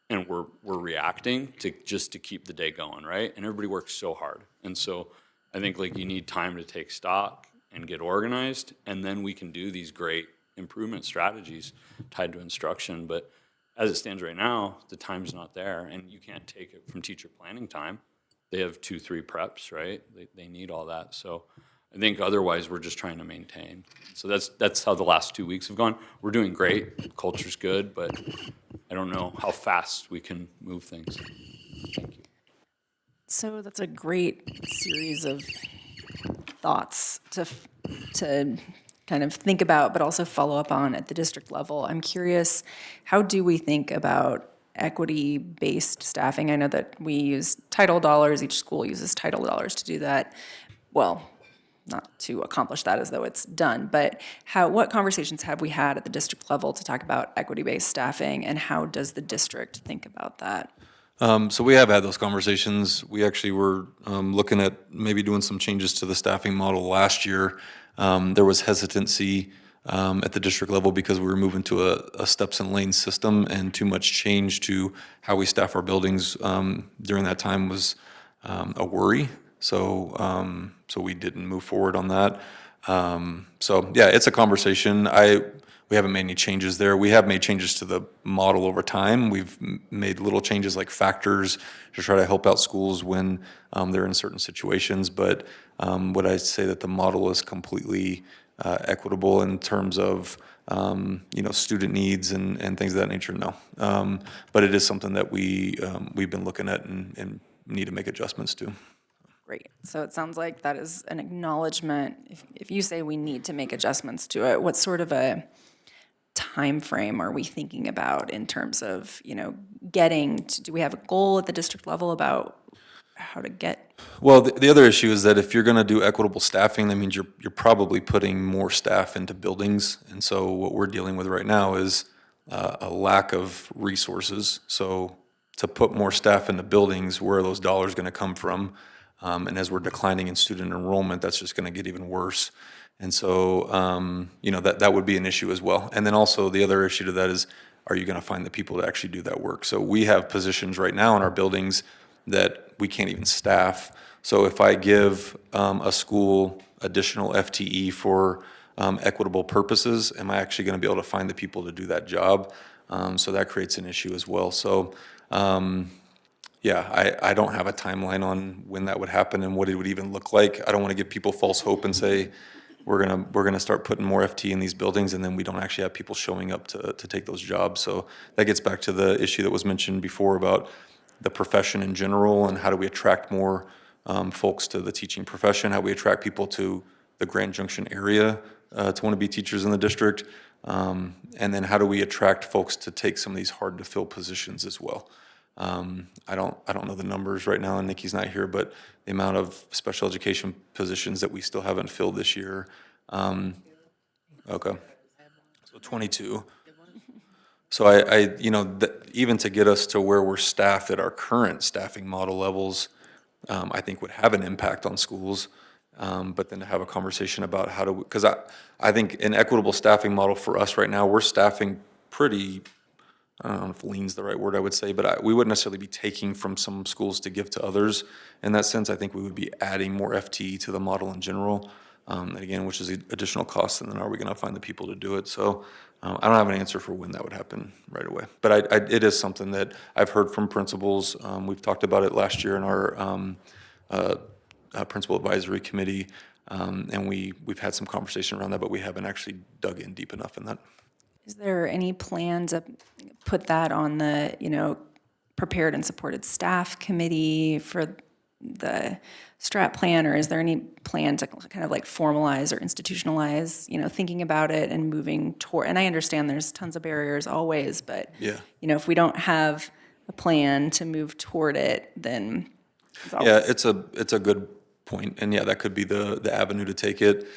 and we're reacting to just to keep the day going, right? And everybody works so hard. And so I think like you need time to take stock and get organized, and then we can do these great improvement strategies tied to instruction. But as it stands right now, the time's not there, and you can't take it from teacher planning time. They have 2-3 preps, right? They need all that. So I think otherwise we're just trying to maintain. So that's how the last 2 weeks have gone. We're doing great. Culture's good, but I don't know how fast we can move things. Thank you. So that's a great series of thoughts to kind of think about, but also follow up on at the district level. I'm curious, how do we think about equity-based staffing? I know that we use title dollars. Each school uses title dollars to do that. Well, not to accomplish that as though it's done, but what conversations have we had at the district level to talk about equity-based staffing, and how does the district think about that? So we have had those conversations. We actually were looking at maybe doing some changes to the staffing model last year. There was hesitancy at the district level because we were moving to a steps and lanes system, and too much change to how we staff our buildings during that time was a worry. So we didn't move forward on that. So yeah, it's a conversation. We haven't made any changes there. We have made changes to the model over time. We've made little changes like factors to try to help out schools when they're in certain situations. But would I say that the model is completely equitable in terms of student needs and things of that nature? No. But it is something that we've been looking at and need to make adjustments to. Great. So it sounds like that is an acknowledgement. If you say we need to make adjustments to it, what sort of a time frame are we thinking about in terms of, do we have a goal at the district level about how to get? Well, the other issue is that if you're going to do equitable staffing, that means you're probably putting more staff into buildings. And so what we're dealing with right now is a lack of resources. So to put more staff into buildings, where are those dollars going to come from? And as we're declining in student enrollment, that's just going to get even worse. And so, that would be an issue as well. And then also the other issue to that is, are you going to find the people to actually do that work? So we have positions right now in our buildings that we can't even staff. So if I give a school additional FTE for equitable purposes, am I actually going to be able to find the people to do that job? So that creates an issue as well. So, I don't have a timeline on when that would happen and what it would even look like. I don't want to give people false hope and say we're gonna start putting more FT in these buildings, and then we don't actually have people showing up to take those jobs. So that gets back to the issue that was mentioned before about the profession in general, and how do we attract more folks to the teaching profession? How do we attract people to the Grand Junction area to want to be teachers in the district? And then how do we attract folks to take some of these hard to fill positions as well? I don't know the numbers right now, and Nikki's not here, but the amount of special education positions that we still haven't filled this year. Okay, so 22. So even to get us to where we're staffed at our current staffing model levels, I think would have an impact on schools. But then to have a conversation about how to, because I think an equitable staffing model for us right now, we're staffing pretty, I don't know if lean's the right word I would say, but we wouldn't necessarily be taking from some schools to give to others. In that sense, I think we would be adding more FTE to the model in general. And again, which is additional cost, and then are we gonna find the people to do it? So I don't have an answer for when that would happen right away. But it is something that I've heard from principals. We've talked about it last year in our principal advisory committee, and we've had some conversation around that, but we haven't actually dug in deep enough in that. Is there any plan to put that on the, prepared and supported staff committee for the strat plan, or is there any plan to kind of like formalize or institutionalize, thinking about it and moving toward, and I understand there's tons of barriers always, but, Yeah. If we don't have a plan to move toward it, then it's always. Yeah, it's a good point, and yeah, that could be the avenue to take it.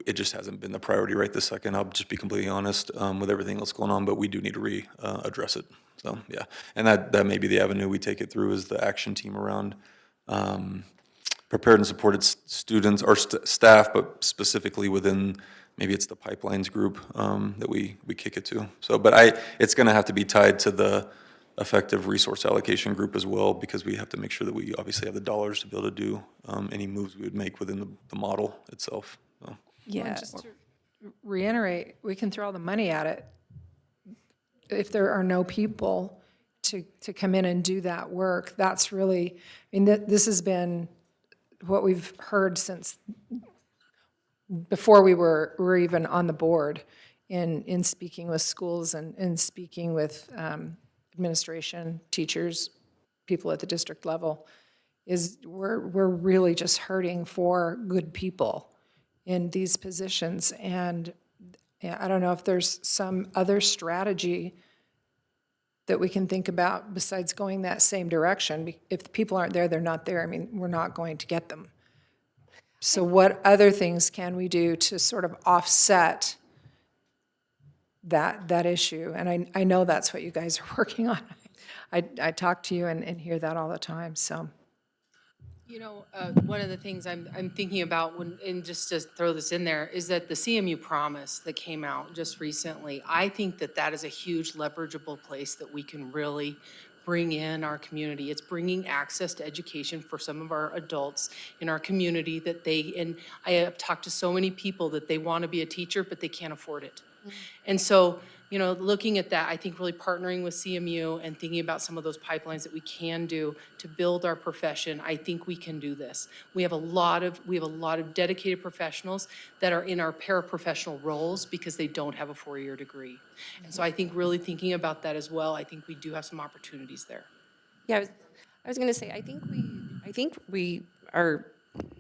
It just hasn't been the priority right this second. I'll just be completely honest with everything else going on, but we do need to address it. So yeah, and that may be the avenue we take it through, is the action team around prepared and supported students or staff, but specifically within, maybe it's the pipelines group that we kick it to. So, but it's going to have to be tied to the effective resource allocation group as well, because we have to make sure that we obviously have the dollars to be able to do any moves we would make within the model itself. So. Yeah. Just to reiterate, we can throw all the money at it. If there are no people to come in and do that work, that's really, this has been what we've heard since before we were even on the board in speaking with schools and speaking with administration, teachers, people at the district level, is we're really just hurting for good people in these positions. And I don't know if there's some other strategy that we can think about besides going that same direction. If the people aren't there, they're not there. We're not going to get them. So what other things can we do to sort of offset that issue? And I know that's what you guys are working on. I talk to you and hear that all the time, so. One of the things I'm thinking about, and just to throw this in there, is that the CMU promise that came out just recently, I think that is a huge leverageable place that we can really bring in our community. It's bringing access to education for some of our adults in our community and I have talked to so many people that they want to be a teacher, but they can't afford it. Mm-hmm. And so, looking at that, I think really partnering with CMU and thinking about some of those pipelines that we can do to build our profession, I think we can do this. We have a lot of dedicated professionals that are in our paraprofessional roles because they don't have a 4-year degree. Mm-hmm. And so I think really thinking about that as well, I think we do have some opportunities there. Yeah, I was going to say, I think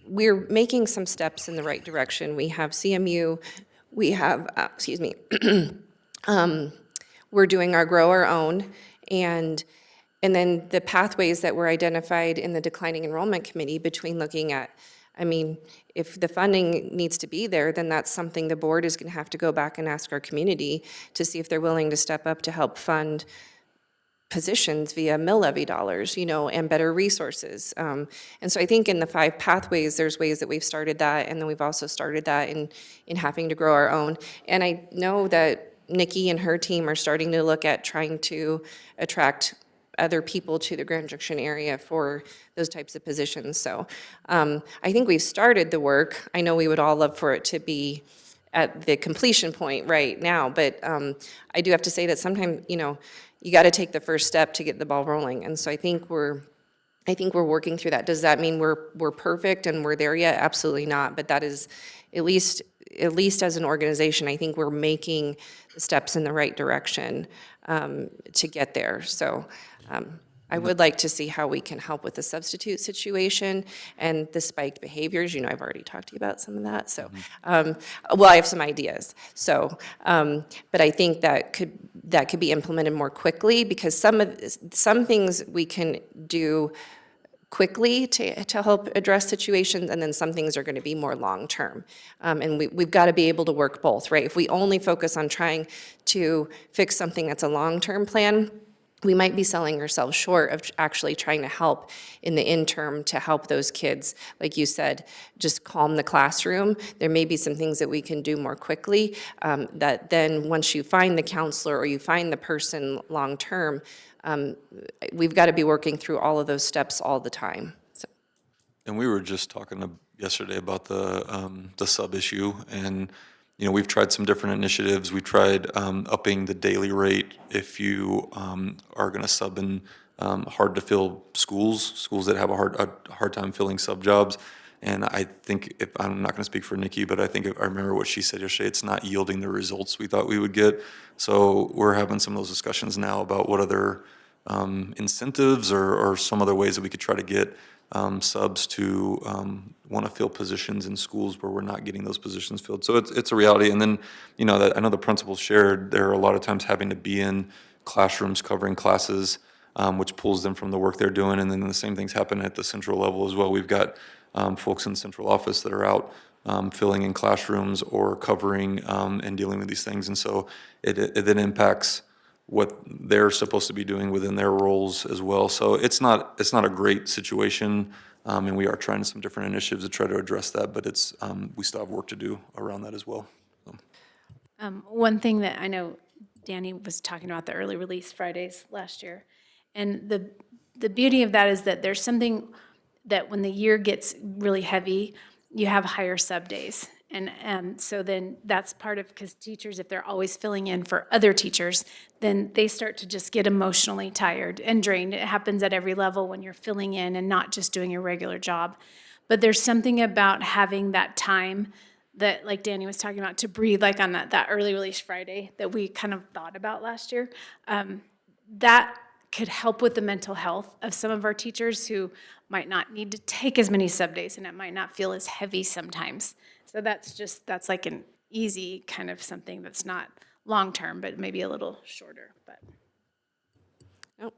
we're making some steps in the right direction. We have CMU, we have, we're doing our Grow Our Own, and then the pathways that were identified in the declining enrollment committee between looking at, if the funding needs to be there, then that's something the board is going to have to go back and ask our community to see if they're willing to step up to help fund positions via mill levy dollars, and better resources. And so I think in the 5 pathways, there's ways that we've started that, and then we've also started that in having to grow our own. And I know that Nikki and her team are starting to look at trying to attract other people to the Grand Junction area for those types of positions. So I think we've started the work. I know we would all love for it to be at the completion point right now, but I do have to say that sometimes, you got to take the first step to get the ball rolling. And so I think we're working through that. Does that mean we're perfect and we're there yet? Absolutely not. But that is, at least as an organization, I think we're making the steps in the right direction to get there. So I would like to see how we can help with the substitute situation and the spiked behaviors. You know, I've already talked to you about some of that, so, well, I have some ideas. So, but I think that could be implemented more quickly, because some things we can do quickly to help address situations, and then some things are going to be more long-term. And we've got to be able to work both, right? If we only focus on trying to fix something that's a long-term plan, we might be selling ourselves short of actually trying to help in the interim to help those kids, like you said, just calm the classroom. There may be some things that we can do more quickly, that then once you find the counselor or you find the person long-term, we've got to be working through all of those steps all the time. So. And we were just talking yesterday about the sub issue, and you know, we've tried some different initiatives. We tried upping the daily rate if you are going to sub in hard to fill schools that have a hard time filling sub jobs. And I think, if I'm not going to speak for Nikki, but I think I remember what she said yesterday, it's not yielding the results we thought we would get. So we're having some of those discussions now about what other incentives or some other ways that we could try to get subs to want to fill positions in schools where we're not getting those positions filled. So it's a reality. And then, you know, that I know the principals shared, there are a lot of times having to be in classrooms covering classes, which pulls them from the work they're doing. And then the same things happen at the central level as well. We've got folks in the central office that are out filling in classrooms or covering and dealing with these things. And so it then impacts what they're supposed to be doing within their roles as well. So it's not a great situation, and we are trying some different initiatives to try to address that, but it's we still have work to do around that as well. So. One thing that I know Danny was talking about, the early release Fridays last year, and the beauty of that is that there's something that when the year gets really heavy, you have higher sub days. And so then that's part of, because teachers, if they're always filling in for other teachers, then they start to just get emotionally tired and drained. It happens at every level when you're filling in and not just doing your regular job. But there's something about having that time that, like Danny was talking about, to breathe, like on that early release Friday that we kind of thought about last year. That could help with the mental health of some of our teachers who might not need to take as many sub days, and it might not feel as heavy sometimes. So that's like an easy kind of something that's not long-term, but maybe a little shorter. But Oh,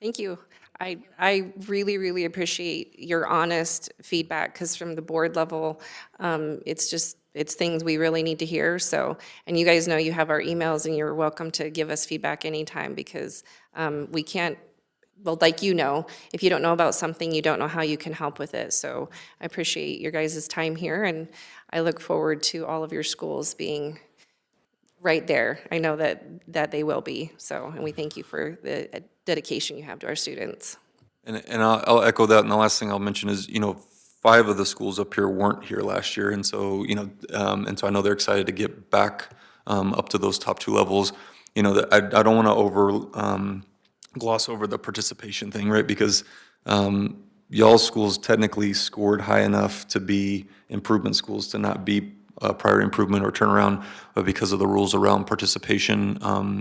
thank you. I really, really appreciate your honest feedback, because from the board level, it's things we really need to hear. So, and you guys know you have our emails, and you're welcome to give us feedback anytime, because we can't, well, like, you know, if you don't know about something, you don't know how you can help with it. So I appreciate your guys' time here, and I look forward to all of your schools being right there. I know that they will be. So, and we thank you for the dedication you have to our students. And I'll echo that. And the last thing I'll mention is, you know, 5 of the schools up here weren't here last year. And so, you know, and so I know they're excited to get back up to those top 2 levels. You know, I don't want to gloss over the participation thing, right? Because y'all's schools technically scored high enough to be improvement schools, to not be prior improvement or turnaround, but because of the rules around participation,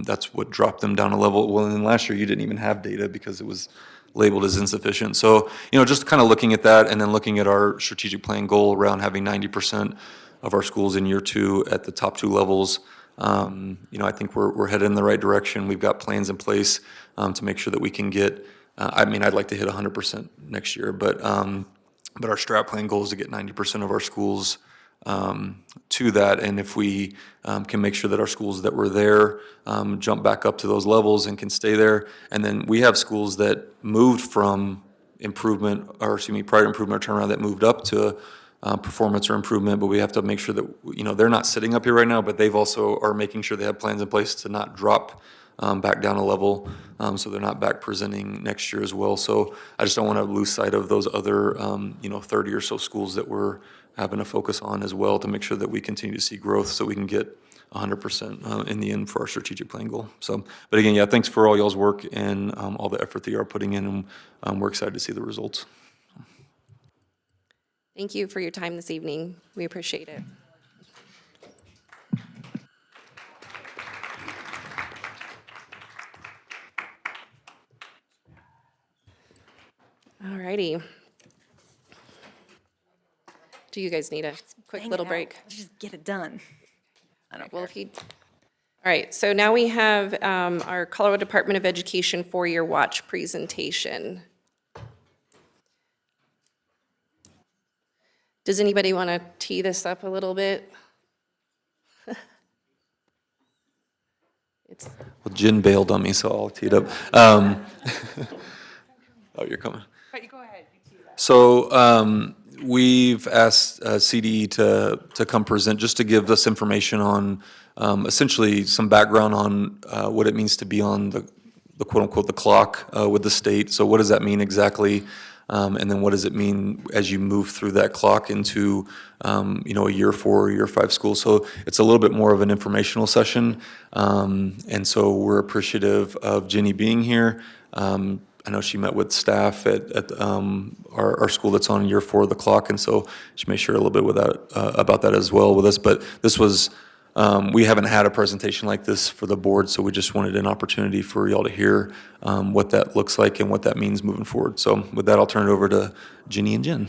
that's what dropped them down a level. Well, and then last year you didn't even have data because it was labeled as insufficient. So, you know, just kind of looking at that, and then looking at our strategic plan goal around having 90% of our schools in year 2 at the top 2 levels, you know, I think we're headed in the right direction. We've got plans in place to make sure that we can get, I mean, I'd like to hit 100% next year, but our strat plan goal is to get 90% of our schools to that. And if we can make sure that our schools that were there jump back up to those levels and can stay there. And then we have schools that moved from improvement, or excuse me, prior improvement or turnaround, that moved up to performance or improvement, but we have to make sure that, you know, they're not sitting up here right now, but they've also are making sure they have plans in place to not drop back down a level, so they're not back presenting next year as well. So I just don't want to lose sight of those other, you know, 30 or so schools that we're having to focus on as well, to make sure that we continue to see growth so we can get 100% in the end for our strategic plan goal. So, but again, yeah, thanks for all y'all's work and all the effort that you are putting in, and we're excited to see the results. Thank you for your time this evening. We appreciate it. All righty. Do you guys need a quick Bang little it out. break? Let's just get it done. I don't Well, care. if you, all right, so now we have our Colorado Department of Education four-year watch presentation. Does anybody want to tee this up a little bit? It's, Well, Jen bailed on me, so I'll tee it up. Oh, you're coming. Go ahead. So we've asked CDE to come present, just to give us information on essentially some background on what it means to be on the quote-unquote the clock with the state. So what does that mean exactly? And then what does it mean as you move through that clock into a year 4, year 5 school? So it's a little bit more of an informational session. And so we're appreciative of Jenny being here. I know she met with staff at our school that's on year 4 of the clock, and so she may share a little bit about that as well with us. But this was, we haven't had a presentation like this for the board, so we just wanted an opportunity for y'all to hear what that looks like and what that means moving forward. So with that, I'll turn it over to Ginny and Jen.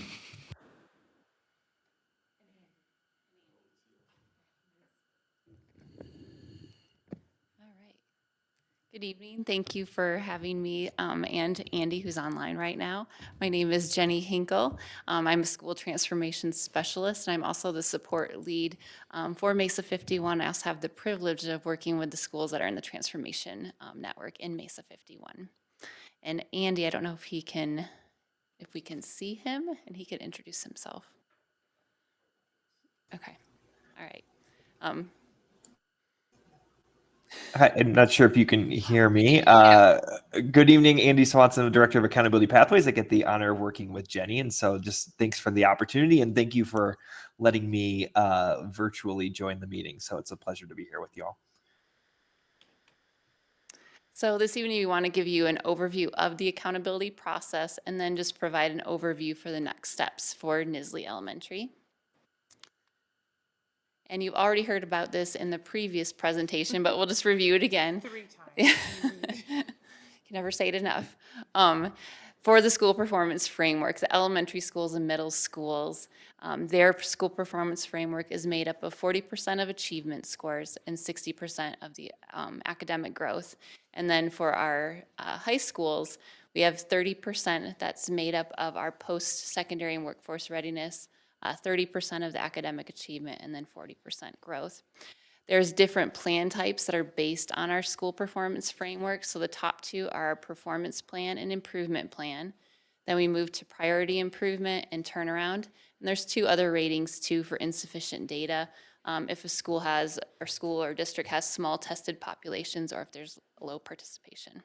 Good evening. Thank you for having me and Andy, who's online right now. My name is Jenny Hinkle. I'm a school transformation specialist, and I'm also the support lead for Mesa 51. I also have the privilege of working with the schools that are in the transformation network in Mesa 51. And Andy, I don't know if we can see him and he could introduce himself. Okay. All right. Hi, I'm not sure if you can hear me. Good evening, Andy Swanson, Director of Accountability Pathways. I get the honor of working with Jenny, and so just thanks for the opportunity, and thank you for letting me virtually join the meeting. So it's a pleasure to be here with you all. So this evening, we want to give you an overview of the accountability process and then just provide an overview for the next steps for Nisley Elementary. And you've already heard about this in the previous presentation, but we'll just review it again. 3 times. You can never say it enough. For the school performance framework, the elementary schools and middle schools, their school performance framework is made up of 40% of achievement scores and 60% of the academic growth. And then for our high schools, we have 30% that's made up of our post-secondary and workforce readiness, 30% of the academic achievement, and then 40% growth. There's different plan types that are based on our school performance framework. So the top 2 are our performance plan and improvement plan. Then we move to priority improvement and turnaround. And there's 2 other ratings too for insufficient data. If a school or district has small tested populations or if there's low participation.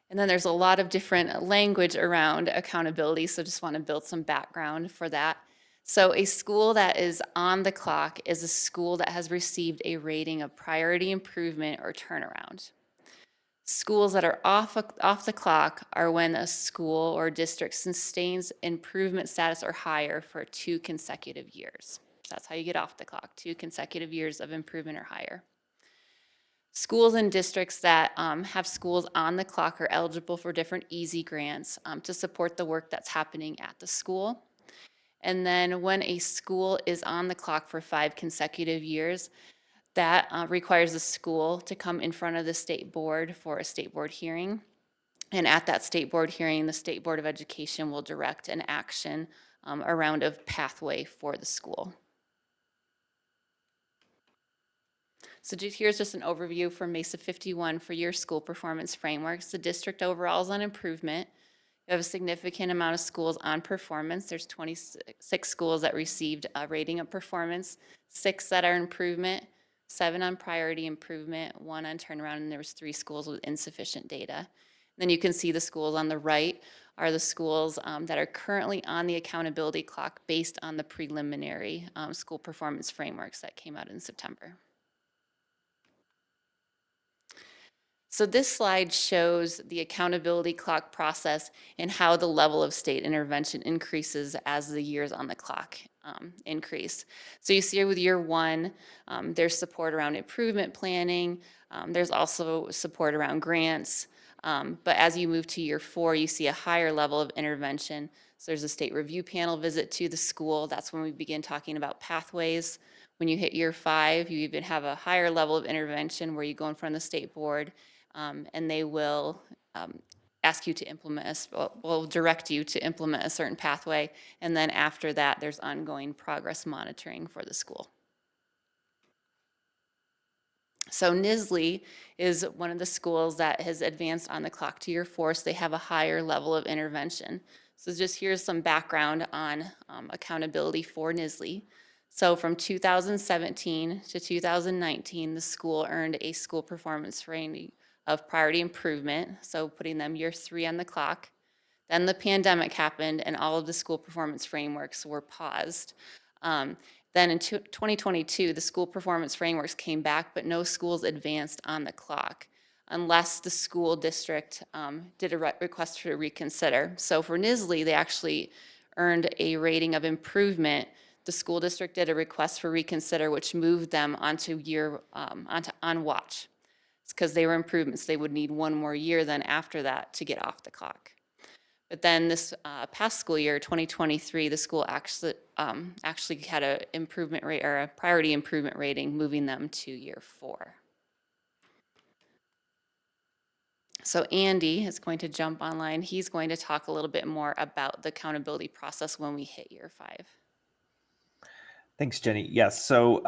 And then there's a lot of different language around accountability, so just want to build some background for that. So a school that is on the clock is a school that has received a rating of priority improvement or turnaround. Schools that are off the clock are when a school or district sustains improvement status or higher for 2 consecutive years. That's how you get off the clock, 2 consecutive years of improvement or higher. Schools and districts that have schools on the clock are eligible for different EASY grants to support the work that's happening at the school. And then when a school is on the clock for 5 consecutive years, that requires the school to come in front of the state board for a state board hearing. And at that state board hearing, the State Board of Education will direct an action around a pathway for the school. So here's just an overview for Mesa 51 for your school performance frameworks. The district overall is on improvement. You have a significant amount of schools on performance. There's 26 schools that received a rating of performance, 6 that are improvement, 7 on priority improvement, 1 on turnaround, and there was 3 schools with insufficient data. Then you can see the schools on the right are the schools that are currently on the accountability clock based on the preliminary school performance frameworks that came out in September. So this slide shows the accountability clock process and how the level of state intervention increases as the years on the clock increase. So you see here with year 1, there's support around improvement planning. There's also support around grants. But as you move to year 4, you see a higher level of intervention. So there's a state review panel visit to the school. That's when we begin talking about pathways. When you hit year 5, you even have a higher level of intervention where you go in front of the state board, and they will ask you to implement, will direct you to implement a certain pathway. And then after that, there's ongoing progress monitoring for the school. So Nisley is one of the schools that has advanced on the clock to year 4, so they have a higher level of intervention. So just here's some background on accountability for Nisley. So from 2017 to 2019, the school earned a school performance rating of priority improvement, so putting them year 3 on the clock. Then the pandemic happened and all of the school performance frameworks were paused. Then in 2022, the school performance frameworks came back, but no schools advanced on the clock unless the school district did a request to reconsider. So for Nisley, they actually earned a rating of improvement. The school district did a request for reconsider, which moved them onto on watch. It's because they were improvements. They would need 1 more year then after that to get off the clock. But then this past school year, 2023, the school actually had a improvement rate or a priority improvement rating, moving them to year 4. So Andy is going to jump online. He's going to talk a little bit more about the accountability process when we hit year 5. Thanks, Jenny. Yes. So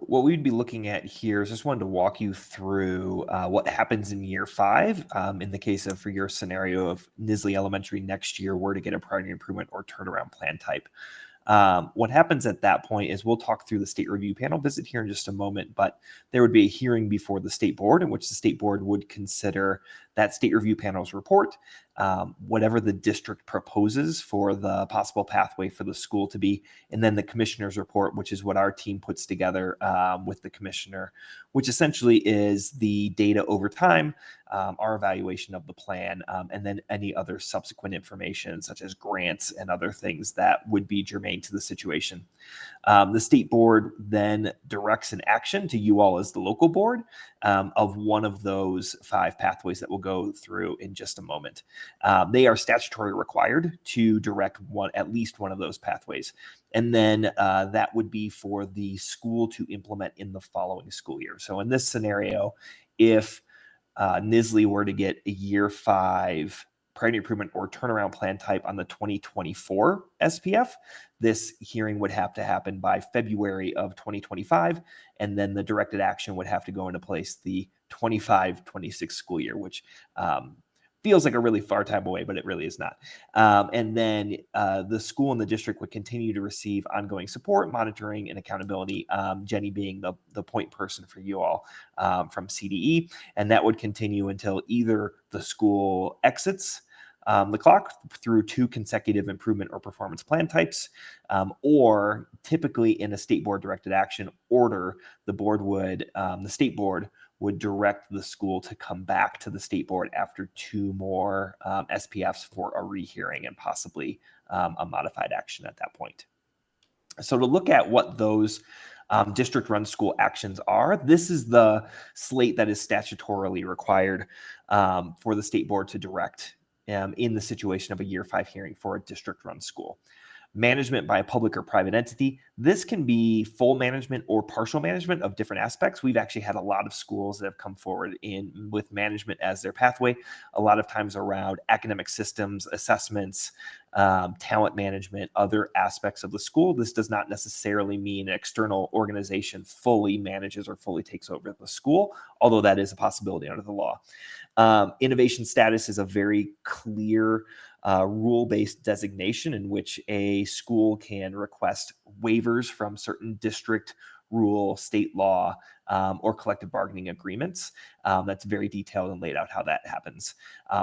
what we'd be looking at here is just wanted to walk you through what happens in year 5 in the case of, for your scenario of Nisley Elementary next year were to get a priority improvement or turnaround plan type. What happens at that point is we'll talk through the state review panel visit here in just a moment, but there would be a hearing before the state board in which the state board would consider that state review panel's report, whatever the district proposes for the possible pathway for the school to be, and then the commissioner's report, which is what our team puts together with the commissioner, which essentially is the data over time, our evaluation of the plan, and then any other subsequent information such as grants and other things that would be germane to the situation. The state board then directs an action to you all as the local board of one of those 5 pathways that we'll go through in just a moment. They are statutorily required to direct at least one of those pathways. And then that would be for the school to implement in the following school year. So in this scenario, if Nisley were to get a year 5 priority improvement or turnaround plan type on the 2024 SPF, this hearing would have to happen by February of 2025, and then the directed action would have to go into place the 25-26 school year, which feels like a really far time away, but it really is not. And then the school and the district would continue to receive ongoing support, monitoring, and accountability, Jenny being the point person for you all from CDE. And that would continue until either the school exits the clock through 2 consecutive improvement or performance plan types, or typically in a state board directed action order, the state board would direct the school to come back to the state board after 2 more SPFs for a rehearing and possibly a modified action at that point. So to look at what those district-run school actions are, this is the slate that is statutorily required for the state board to direct in the situation of a year 5 hearing for a district-run school. Management by a public or private entity. This can be full management or partial management of different aspects. We've actually had a lot of schools that have come forward with management as their pathway, a lot of times around academic systems, assessments, talent management, other aspects of the school. This does not necessarily mean an external organization fully manages or fully takes over the school, although that is a possibility under the law. Innovation status is a very clear rule-based designation in which a school can request waivers from certain district rule, state law, or collective bargaining agreements. That's very detailed and laid out how that happens.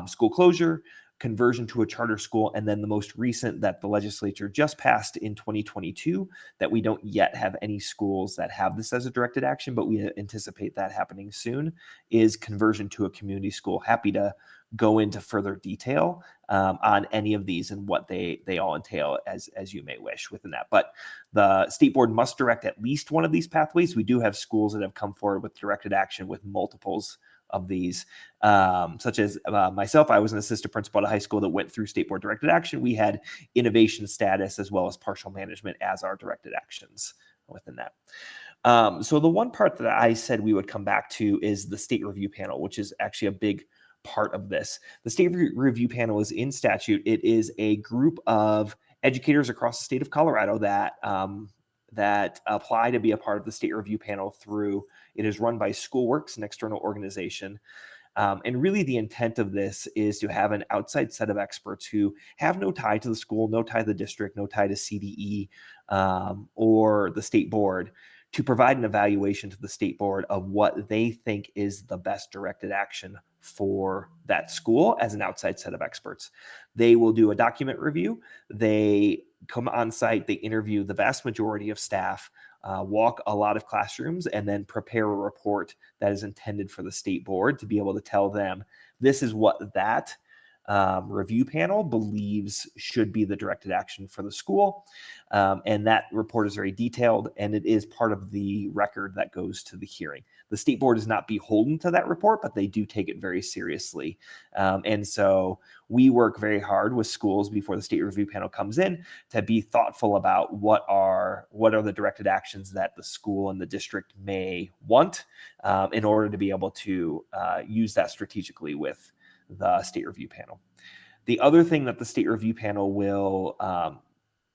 School closure, conversion to a charter school, and then the most recent that the legislature just passed in 2022 that we don't yet have any schools that have this as a directed action, but we anticipate that happening soon, is conversion to a community school. Happy to go into further detail on any of these and what they all entail as you may wish within that. But the state board must direct at least one of these pathways. We do have schools that have come forward with directed action with multiples of these, such as myself. I was an assistant principal at a high school that went through state board directed action. We had innovation status as well as partial management as our directed actions within that. So the one part that I said we would come back to is the state review panel, which is actually a big part of this. The state review panel is in statute. It is a group of educators across the state of Colorado that apply to be a part of the state review panel through, it is run by SchoolWorks, an external organization. And really the intent of this is to have an outside set of experts who have no tie to the school, no tie to the district, no tie to CDE or the state board, to provide an evaluation to the state board of what they think is the best directed action for that school as an outside set of experts. They will do a document review. They come on site, they interview the vast majority of staff, walk a lot of classrooms, and then prepare a report that is intended for the state board to be able to tell them this is what that review panel believes should be the directed action for the school. And that report is very detailed, and it is part of the record that goes to the hearing. The state board is not beholden to that report, but they do take it very seriously. And so we work very hard with schools before the state review panel comes in to be thoughtful about what are the directed actions that the school and the district may want in order to be able to use that strategically with the state review panel. The other thing that the state review panel will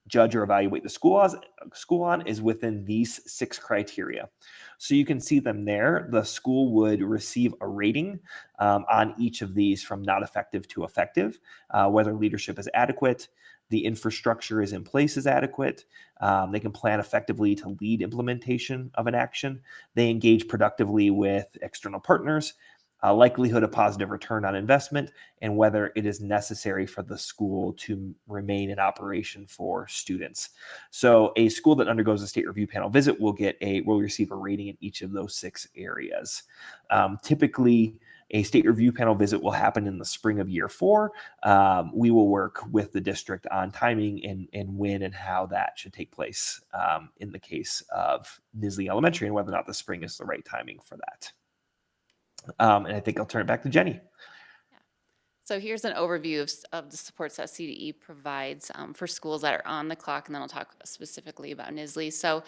judge or evaluate the school on is within these 6 criteria. So you can see them there. The school would receive a rating on each of these from not effective to effective, whether leadership is adequate, the infrastructure is in place is adequate, they can plan effectively to lead implementation of an action, they engage productively with external partners, likelihood of positive return on investment, and whether it is necessary for the school to remain in operation for students. So a school that undergoes a state review panel visit will receive a rating in each of those 6 areas. Typically, a state review panel visit will happen in the spring of year 4. We will work with the district on timing and when and how that should take place in the case of Nisley Elementary, and whether or not the spring is the right timing for that. And I think I'll turn it back to Jenny. So here's an overview of the supports that CDE provides for schools that are on the clock, and then I'll talk specifically about Nisley. So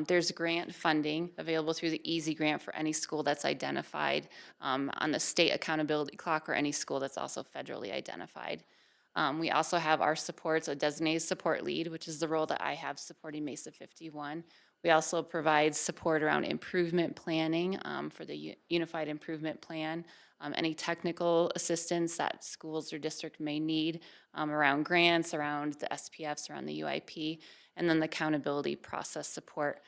there's grant funding available through the EASY grant for any school that's identified on the state accountability clock, or any school that's also federally identified. We also have our supports, a designated support lead, which is the role that I have supporting Mesa 51. We also provide support around improvement planning for the Unified Improvement Plan, any technical assistance that schools or district may need around grants, around the SPFs, around the UIP, and then the accountability process support,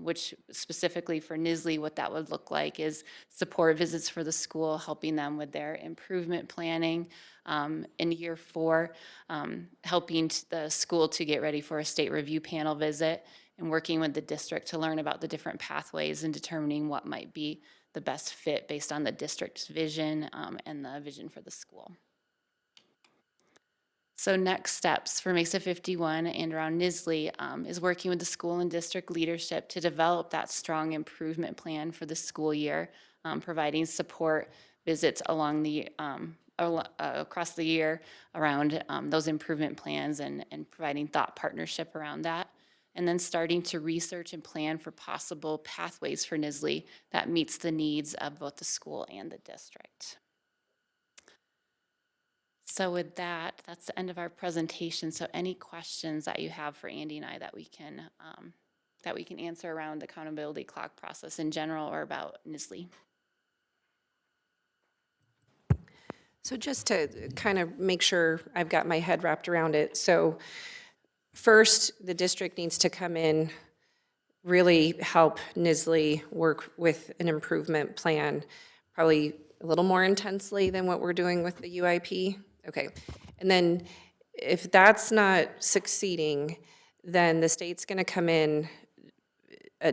which specifically for Nisley, what that would look like is support visits for the school, helping them with their improvement planning in year 4, helping the school to get ready for a state review panel visit, and working with the district to learn about the different pathways and determining what might be the best fit based on the district's vision and the vision for the school. So next steps for Mesa 51 and around Nisley is working with the school and district leadership to develop that strong improvement plan for the school year, providing support visits along the across the year around those improvement plans and providing thought partnership around that. And then starting to research and plan for possible pathways for Nisley that meets the needs of both the school and the district. So with that, that's the end of our presentation. So any questions that you have for Andy and I that we can answer around the accountability clock process in general, or about Nisley? So just to kind of make sure I've got my head wrapped around it. So first, the district needs to come in, really help Nisley work with an improvement plan, probably a little more intensely than what we're doing with the UIP. Okay. And then if that's not succeeding, then the state's going to come in,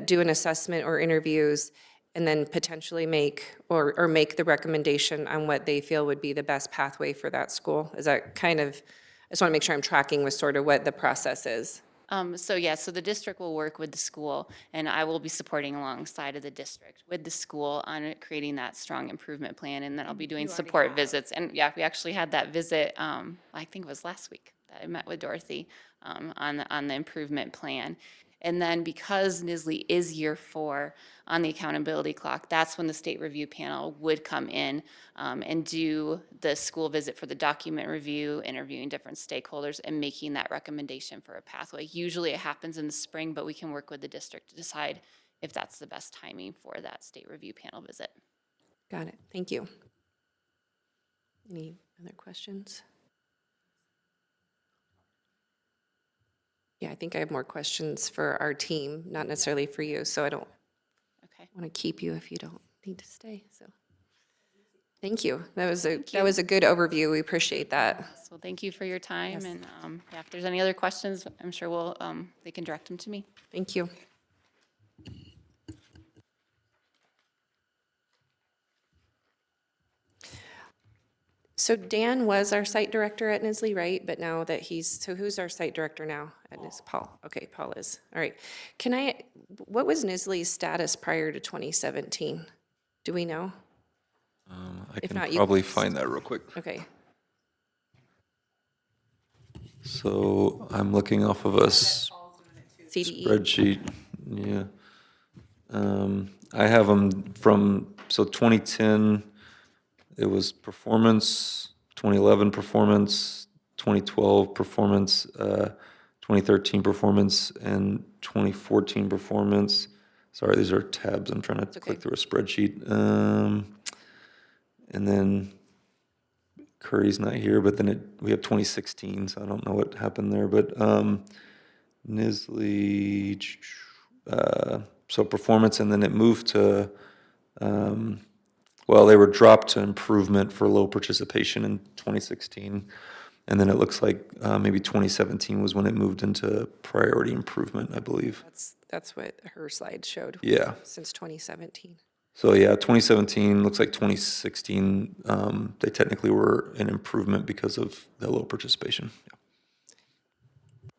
do an assessment or interviews, and then potentially make or make the recommendation on what they feel would be the best pathway for that school. Is that kind of, I just want to make sure I'm tracking with sort of what the process is. So the district will work with the school, and I will be supporting alongside of the district with the school on creating that strong improvement plan, and then I'll be doing support visits. And yeah, we actually had that visit, I think it was last week, that I met with Dorothy on the improvement plan. And then because NISLE is year 4 on the accountability clock, that's when the state review panel would come in and do the school visit for the document review, interviewing different stakeholders, and making that recommendation for a pathway. Usually it happens in the spring, but we can work with the district to decide if that's the best timing for that state review panel visit. Got it. Thank you. Any other questions? Yeah, I think I have more questions for our team, not necessarily for you, so I don't want to keep you if you don't need to stay, so. Thank you. That was a good overview. We appreciate that. So thank you for your time, and yeah, if there's any other questions, I'm sure they can direct them to me. Thank you. So Dan was our site director at NISLE, right? But now that so who's our site director now at NISLE? Paul. Okay, Paul is. All right. What was NISLE's status prior to 2017? Do we know? I If can not, you- probably find that real quick. Okay. So I'm looking off of a CDE. spreadsheet, yeah. I have them from, so 2010, it was performance, 2011 performance, 2012 performance, 2013 performance, and 2014 performance. Sorry, these are tabs. I'm trying to click through a spreadsheet. And then Curry's not here, but then we have 2016, so I don't know what happened there. But NISLE, so performance, and then it moved to, they were dropped to improvement for low participation in 2016. And then it looks like maybe 2017 was when it moved into priority improvement, I believe. That's what her slide showed. Yeah. Since 2017. So yeah, 2017, looks like 2016, they technically were an improvement because of the low participation. Yeah.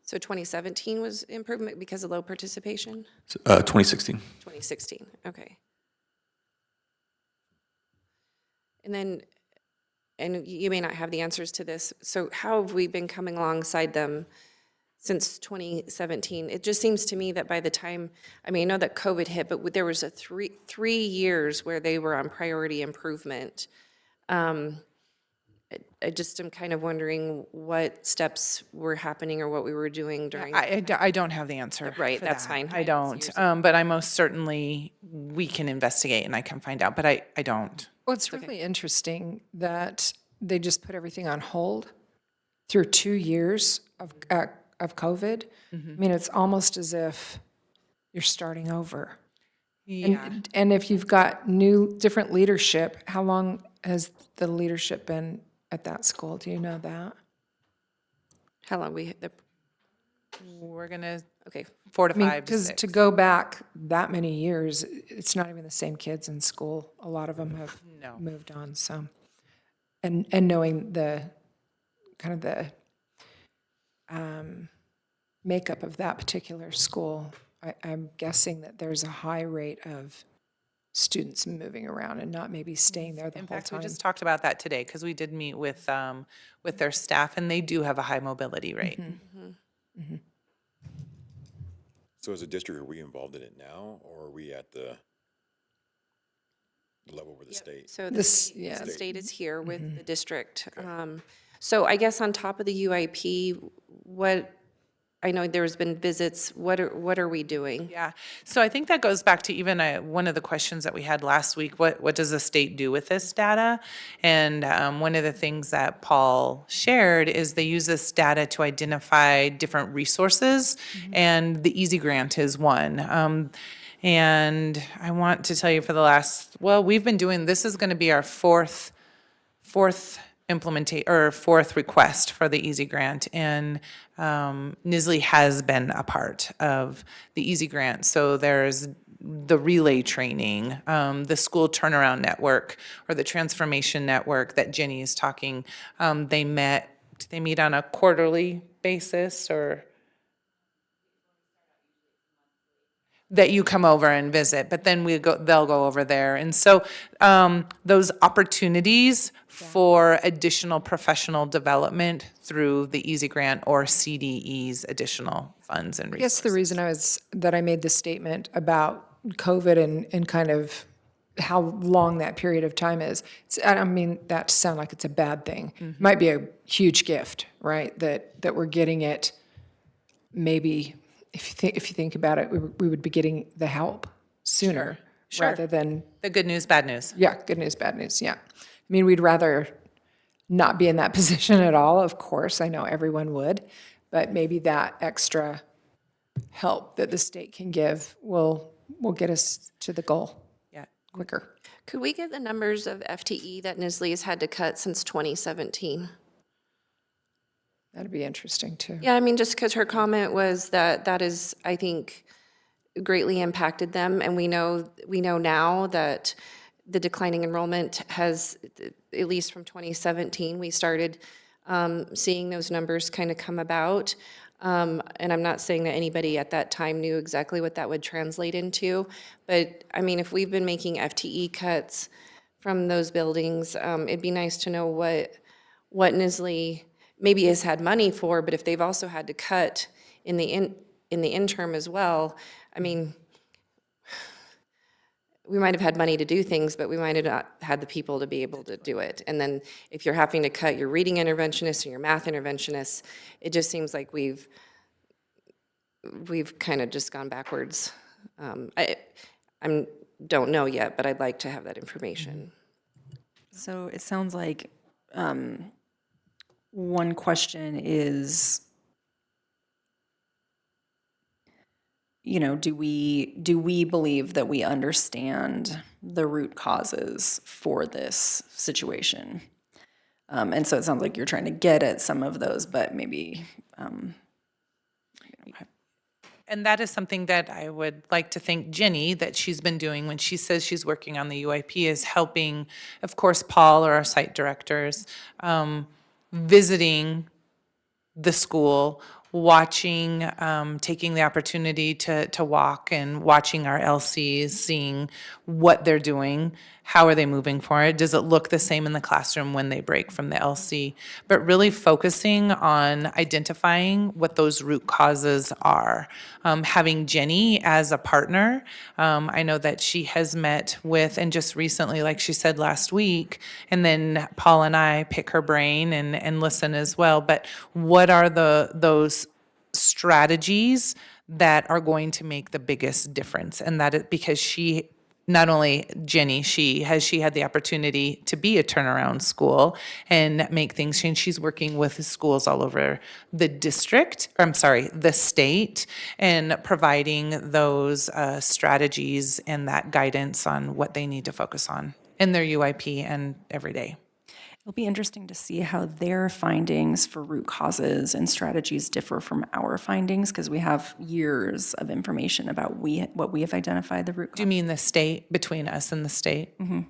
So 2017 was improvement because of low participation? 2016. 2016, okay. And you may not have the answers to this, so how have we been coming alongside them since 2017? It just seems to me that by the time, I know that COVID hit, but there was a three years where they were on priority improvement. I just am kind of wondering what steps were happening or what we were doing during. I don't have the answer. Right, for that's that. fine. I don't, but I most certainly, we can investigate and I can find out, but I don't. Well, it's really interesting that they just put everything on hold through 2 years of COVID. I mean, it's almost as if you're starting over. Yeah. And if you've got different leadership, how long has the leadership been at that school? Do you know that? How long We're gonna, okay. 4 to 5 to Because 6. to go back that many years, it's not even the same kids in school. A lot of them have moved on, so. And knowing the, kind of the makeup of that particular school, I'm guessing that there's a high rate of students moving around and not maybe staying there the In whole fact, we time. just talked about that today because we did meet with their staff and they do have a high mobility rate. So as a district, are we involved in it now, or are we at the level with the state? So The the s- state is here with the district. So I guess on top of the UIP, I know there's been visits, what are we doing? Yeah, so I think that goes back to even one of the questions that we had last week, what does the state do with this data? And one of the things that Paul shared is they use this data to identify different resources, and the Easy Grant is one. And I want to tell you for the last, we've been doing, this is gonna be our fourth request for the Easy Grant, and NISLE has been a part of the Easy Grant. So there's the relay training, the school turnaround network, or the transformation network that Jenny is talking. Do they meet on a quarterly basis, or? that you come over and visit, but then they'll go over there. And so those opportunities for additional professional development through the Easy Grant or CDE's additional funds and I guess resources. the reason I made the statement about COVID and kind of how long that period of time is, I don't mean that to sound like it's a bad thing. It might be a huge gift, right? That we're getting it. Maybe if you think about it, we would be getting the help sooner Sure. rather than The good news, bad news. yeah, good news, bad news. Yeah, I mean we'd rather not be in that position at all. Of course, I know everyone would, but maybe that extra help that the state can give will get us to the goal. Yeah. Quicker. Could we get the numbers of FTE that Nisley has had to cut since 2017? That'd be interesting too. Yeah, I mean, just because her comment was that is, I think, greatly impacted them, and we know now that the declining enrollment has, at least from 2017, we started seeing those numbers kind of come about. And I'm not saying that anybody at that time knew exactly what that would translate into, but I mean, if we've been making FTE cuts from those buildings, it'd be nice to know what Nisley maybe has had money for, but if they've also had to cut in the interim as well, I mean, we might have had money to do things, but we might have not had the people to be able to do it. And then if you're having to cut your reading interventionists and your math interventionists, it just seems like we've kind of just gone backwards. I don't know yet, but I'd like to have that information. So it sounds like one question is, you know, do we believe that we understand the root causes for this situation? And so it sounds like you're trying to get at some of those, but maybe. And that is something that I would like to thank Jenny that she's been doing when she says she's working on the UIP, is helping, of course, Paul or our site directors, visiting the school, watching, taking the opportunity to walk and watching our LCs, seeing what they're doing, how are they moving forward, does it look the same in the classroom when they break from the LC, but really focusing on identifying what those root causes are. Having Jenny as a partner, I know that she has met with, and just recently, like she said last week, and then Paul and I pick her brain and listen as well, but what are those strategies that are going to make the biggest difference? And that is because she, not only Jenny, she had the opportunity to be a turnaround school and make things change. She's working with schools all over the the state, and providing those strategies and that guidance on what they need to focus on in their UIP and every day. It'll be interesting to see how their findings for root causes and strategies differ from our findings, because we have years of information about what we have identified the root cause. Do you mean the state, between us and the state? Mm-hmm.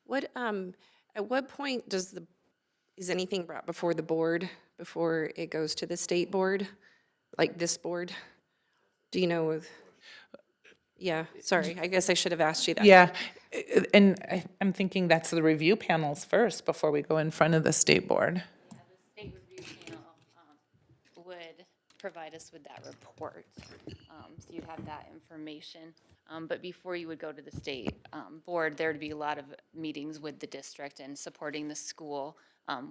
What, at what point is anything brought before the board before it goes to the state board? Like this board? Do you know? Yeah, sorry, I guess I should have asked you that. Yeah, and I'm thinking that's the review panels first before we go in front of the state board. The state review panel would provide us with that report, so you'd have that information. But before you would go to the state board, there'd be a lot of meetings with the district and supporting the school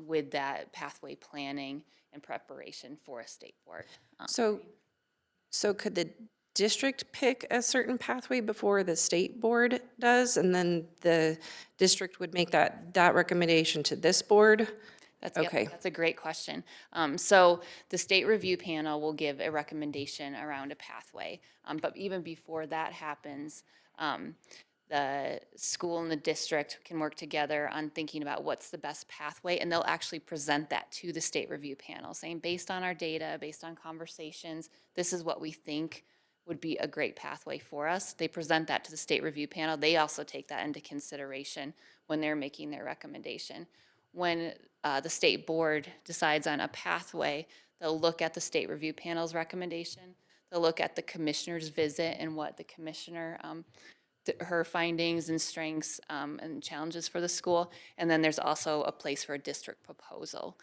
with that pathway planning and preparation for a state board. So could the district pick a certain pathway before the state board does, and then the district would make that recommendation to this board? Okay. That's a great question. So the state review panel will give a recommendation around a pathway. But even before that happens, the school and the district can work together on thinking about what's the best pathway, and they'll actually present that to the state review panel, saying based on our data, based on conversations, this is what we think would be a great pathway for us. They present that to the state review panel. They also take that into consideration when they're making their recommendation. When the state board decides on a pathway, they'll look at the state review panel's recommendation. They'll look at the commissioner's visit and what the commissioner, her findings and strengths and challenges for the school. And then there's also a place for a district proposal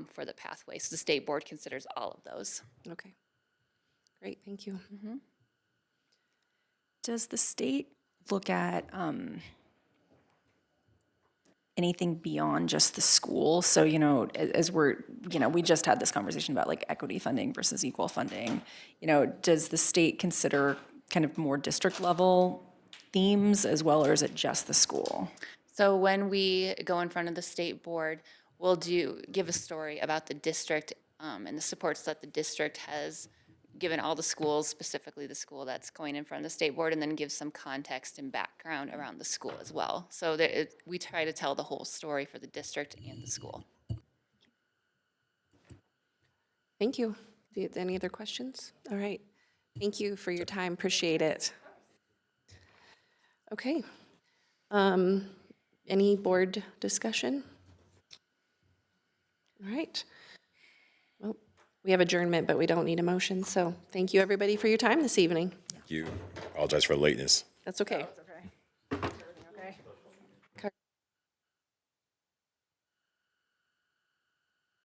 for the pathway. So the state board considers all of those. Okay. Great, thank you. Does the state look at anything beyond just the school? So, you know, as we're, you know, we just had this conversation about like equity funding versus equal funding. You know, does the state consider kind of more district level themes as well, or is it just the school? So when we go in front of the state board, we'll give a story about the district and the supports that the district has given all the schools, specifically the school that's going in front of the state board, and then give some context and background around the school as well. So that we try to tell the whole story for the district and the school. Thank you. Any other questions? All right. Thank you for your time. Appreciate it. Okay. Any board discussion? All right. Well, we have adjournment, but we don't need a motion. So thank you, everybody, for your time this evening. Thank you. Apologize for the lateness. That's okay. Okay.